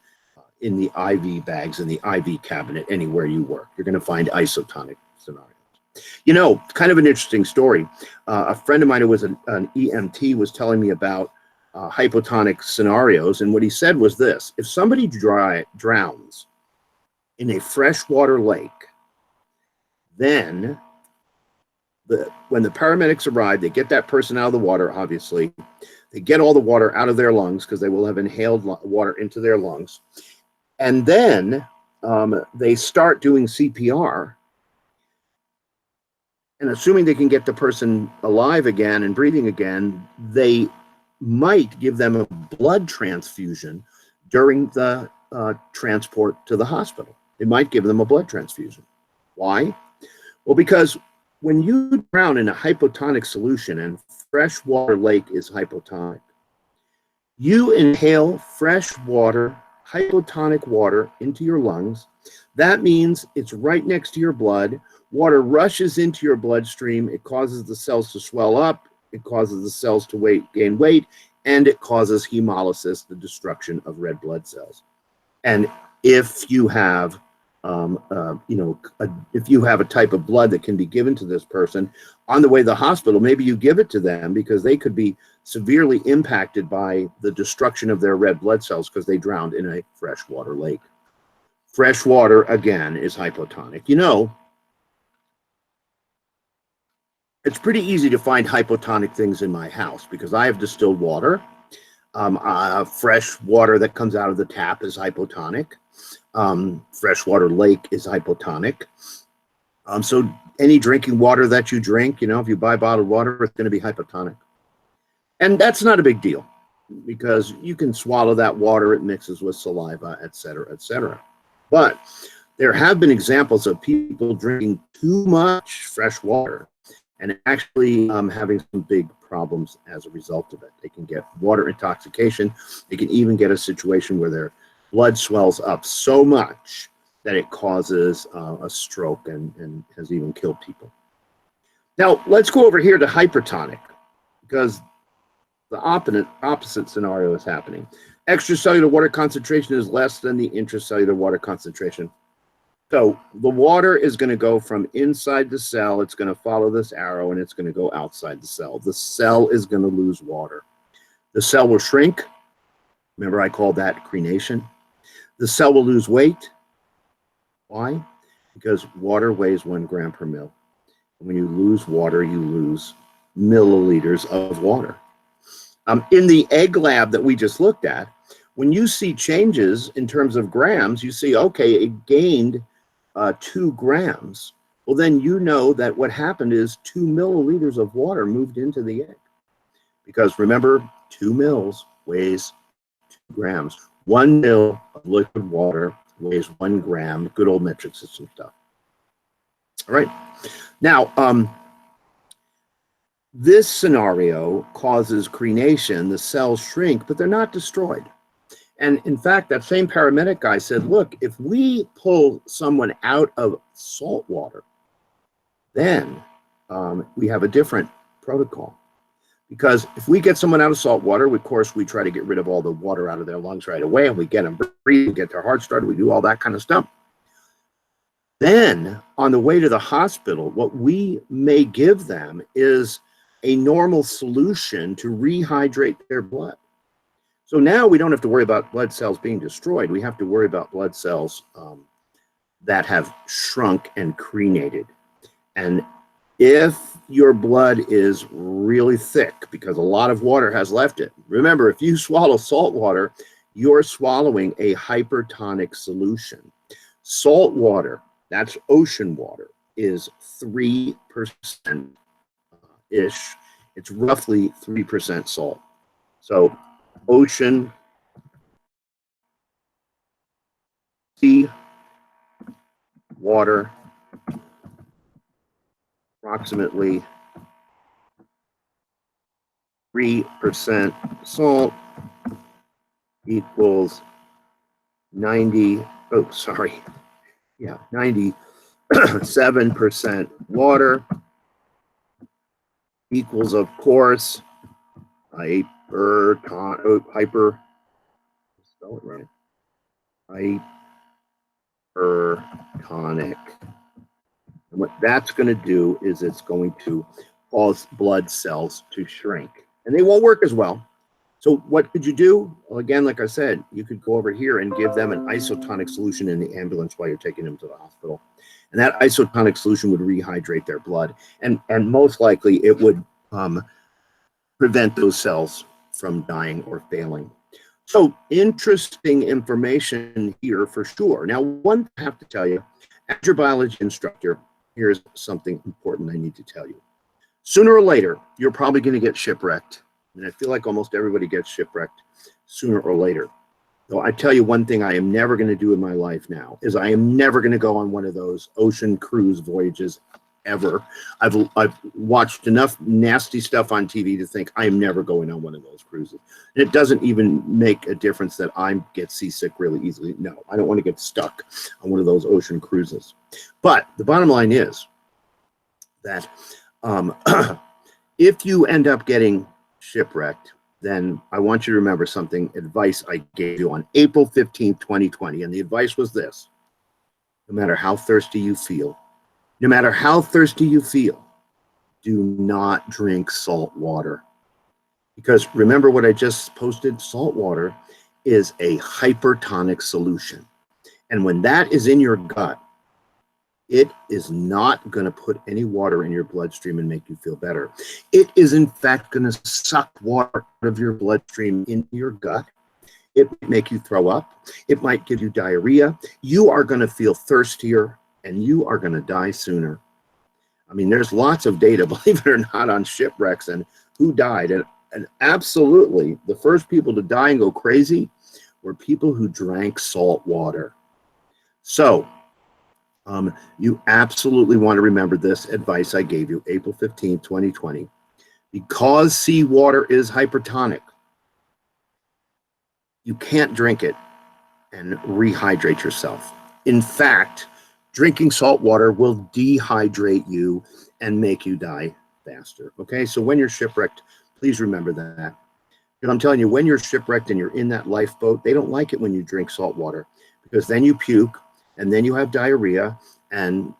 in the IV bags, in the IV cabinet, anywhere you work. You're going to find isotonic scenarios. You know, kind of an interesting story. A friend of mine who was an EMT was telling me about hypotonic scenarios, and what he said was this: if somebody drowns in a freshwater lake, then when the paramedics arrive, they get that person out of the water, obviously. They get all the water out of their lungs because they will have inhaled water into their lungs. And then they start doing CPR. And assuming they can get the person alive again and breathing again, they might give them a blood transfusion during the transport to the hospital. They might give them a blood transfusion. Why? Well, because when you drown in a hypotonic solution, and freshwater lake is hypotonic, you inhale fresh water, hypotonic water, into your lungs. That means it's right next to your blood. Water rushes into your bloodstream. It causes the cells to swell up. It causes the cells to gain weight, and it causes hemolysis, the destruction of red blood cells. And if you have if you have a type of blood that can be given to this person on the way to the hospital, maybe you give it to them because they could be severely impacted by the destruction of their red blood cells because they drowned in a freshwater lake. Fresh water, again, is hypotonic. You know, it's pretty easy to find hypotonic things in my house because I have distilled water. Fresh water that comes out of the tap is hypotonic. Freshwater lake is hypotonic. So any drinking water that you drink, you know, if you buy bottled water, it's going to be hypotonic. And that's not a big deal because you can swallow that water, it mixes with saliva, et cetera, et cetera. But there have been examples of people drinking too much fresh water and actually having some big problems as a result of it. They can get water intoxication. They can even get a situation where their blood swells up so much that it causes a stroke and has even killed people. Now, let's go over here to hypertonic because the opposite scenario is happening. Extracellular water concentration is less than the intracellular water concentration. So the water is going to go from inside the cell, it's going to follow this arrow, and it's going to go outside the cell. The cell is going to lose water. The cell will shrink. Remember, I called that crenation. The cell will lose weight. Why? Because water weighs 1 gram per mil. When you lose water, you lose milliliters of water. In the egg lab that we just looked at, when you see changes in terms of grams, you see, okay, it gained 2 grams. Well, then you know that what happened is 2 milliliters of water moved into the egg. Because remember, 2 mils weighs 2 grams. 1 mil of liquid water weighs 1 gram, good old metric system stuff. All right. Now, this scenario causes crenation. The cells shrink, but they're not destroyed. And in fact, that same paramedic guy said, look, if we pull someone out of salt water, then we have a different protocol. Because if we get someone out of salt water, of course, we try to get rid of all the water out of their lungs right away, and we get them breathe, we get their heart started, we do all that kind of stuff. Then, on the way to the hospital, what we may give them is a normal solution to rehydrate their blood. So now we don't have to worry about blood cells being destroyed. We have to worry about blood cells that have shrunk and crenated. And if your blood is really thick, because a lot of water has left it, remember, if you swallow salt water, you're swallowing a hypertonic solution. Salt water, that's ocean water, is 3%-ish. It's roughly 3% salt. So ocean sea water, approximately 3% salt equals 97% water equals, of course, spell it right, hypertonic. And what that's going to do is it's going to cause blood cells to shrink, and they won't work as well. So what could you do? Well, again, like I said, you could go over here and give them an isotonic solution in the ambulance while you're taking them to the hospital. And that isotonic solution would rehydrate their blood. And most likely it would prevent those cells from dying or failing. So interesting information here for sure. Now, one thing I have to tell you, as your biology instructor, here's something important I need to tell you. Sooner or later, you're probably going to get shipwrecked. And I feel like almost everybody gets shipwrecked sooner or later. So I tell you one thing I am never going to do in my life now is I am never going to go on one of those ocean cruise voyages ever. I've watched enough nasty stuff on TV to think I am never going on one of those cruises. And it doesn't even make a difference that I get seasick really easily. No, I don't want to get stuck on one of those ocean cruises. But the bottom line is that if you end up getting shipwrecked, then I want you to remember something, advice I gave you on April 15th, 2020. And the advice was this: no matter how thirsty you feel, do not drink salt water. Because remember what I just posted, salt water is a hypertonic solution. And when that is in your gut, it is not going to put any water in your bloodstream and make you feel better. It is, in fact, going to suck water out of your bloodstream into your gut. It might make you throw up. It might give you diarrhea. You are going to feel thirstier, and you are going to die sooner. I mean, there's lots of data, believe it or not, on shipwrecks and who died. And absolutely, the first people to die and go crazy were people who drank salt water. So, you absolutely want to remember this advice I gave you, April 15, 2020. Because seawater is hypertonic, you can't drink it and rehydrate yourself. In fact, drinking salt water will dehydrate you and make you die faster. Okay, so when you're shipwrecked, please remember that. Because I'm telling you, when you're shipwrecked and you're in that lifeboat, they don't like it when you drink salt water, because then you puke, and then you have diarrhea, and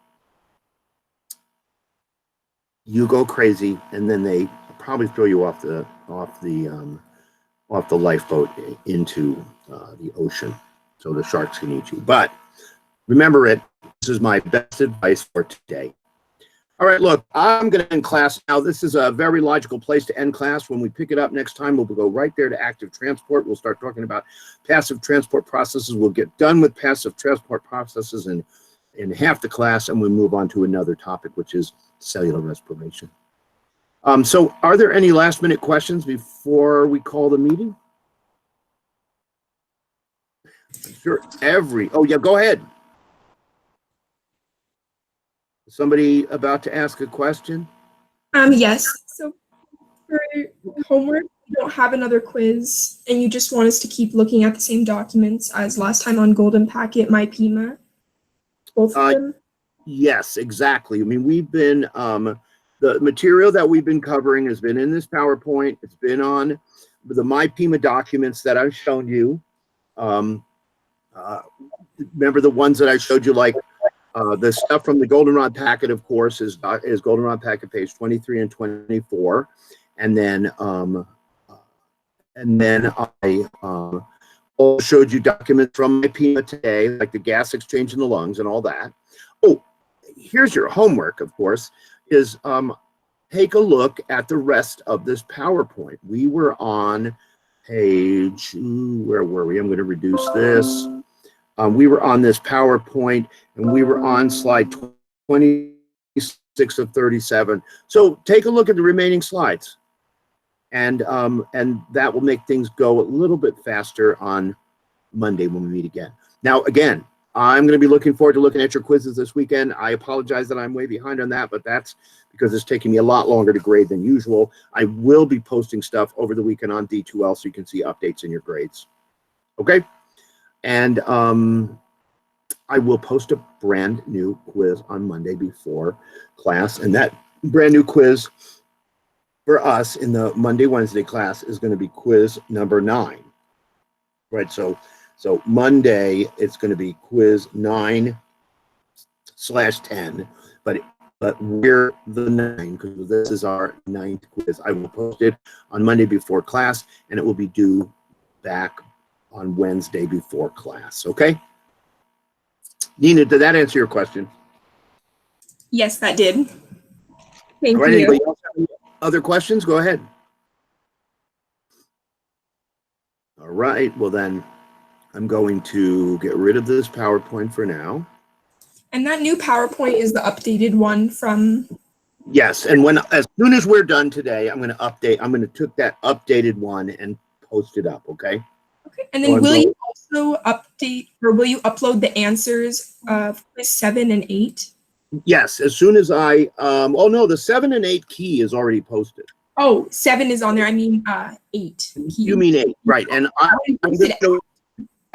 you go crazy, and then they probably throw you off the lifeboat into the ocean, so the sharks can eat you. But remember it. This is my best advice for today. All right, look, I'm going to end class now. This is a very logical place to end class. When we pick it up next time, we'll go right there to active transport. We'll start talking about passive transport processes. We'll get done with passive transport processes in half the class, and we'll move on to another topic, which is cellular respiration. So are there any last-minute questions before we call the meeting? I'm sure oh, yeah, go ahead. Somebody about to ask a question? Yes. So for homework, you don't have another quiz, and you just want us to keep looking at the same documents as last time on Golden Packet, MyPima, both of them? Yes, exactly. I mean, we've been, the material that we've been covering has been in this PowerPoint. It's been on the MyPima documents that I've shown you. Remember the ones that I showed you, like the stuff from the Goldenrod packet, of course, is Goldenrod packet page 23 and 24. And then I also showed you documents from MyPima today, like the gas exchange in the lungs and all that. Oh, here's your homework, of course, is take a look at the rest of this PowerPoint. We were on page, where were we? I'm going to reduce this. We were on this PowerPoint, and we were on slide 26 of 37. So take a look at the remaining slides, and that will make things go a little bit faster on Monday when we meet again. Now, again, I'm going to be looking forward to looking at your quizzes this weekend. I apologize that I'm way behind on that, but that's because it's taking me a lot longer to grade than usual. I will be posting stuff over the weekend on D2L so you can see updates in your grades. Okay? And I will post a brand new quiz on Monday before class. And that brand new quiz for us in the Monday, Wednesday class is going to be quiz number 9. Right? So Monday, it's going to be quiz 9/10, but we're the 9 because this is our 9th quiz. I will post it on Monday before class, and it will be due back on Wednesday before class. Okay? Nina, did that answer your question? Yes, that did. Thank All right, you. anybody else have any other questions? Go ahead. All right, well then, I'm going to get rid of this PowerPoint for now. And that new PowerPoint is the updated one from. Yes, and as soon as we're done today, I'm going to update. I'm going to take that updated one and post it up. Okay. Okay. And then will you also update or will you upload the answers of quiz 7 and 8? Yes, as soon as I. Oh no, the 7 and 8 key is already posted. Oh, 7 is on there. I mean 8. You mean 8, right? And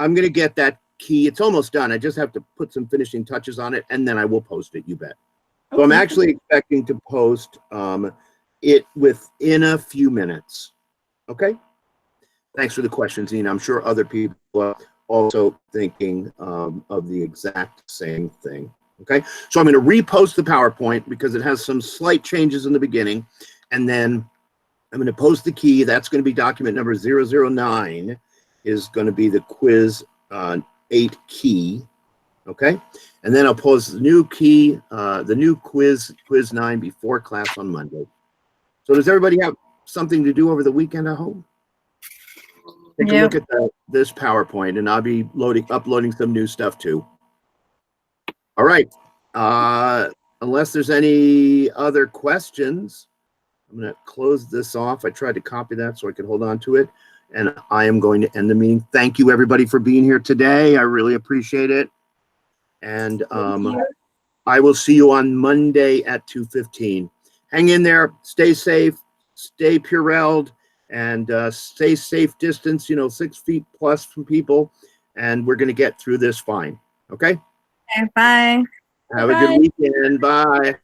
I'm going to get that key. It's almost done. I just have to put some finishing touches on it, and then I will post it. You bet. So I'm actually expecting to post it within a few minutes. Okay. Thanks for the question, Zena. I'm sure other people are also thinking of the exact same thing. Okay. So I'm going to repost the PowerPoint because it has some slight changes in the beginning, and then I'm going to post the key. That's going to be document number 009. Is going to be the quiz 8 key, okay? And then I'll post the new key, the new quiz 9 before class on Monday. So does everybody have something to do over the weekend, I hope? Take a look at this PowerPoint, and I'll be uploading some new stuff too. All right. Unless there's any other questions, I'm going to close this off. I tried to copy that so I could hold on to it. And I am going to end the meeting. Thank you, everybody, for being here today. I really appreciate it. And I will see you on Monday at 2:15. Hang in there. Stay safe. Stay Purelled. And stay safe distance, 6 feet plus from people. And we're going to get through this fine. Okay? Okay, bye. Have a good weekend. Bye.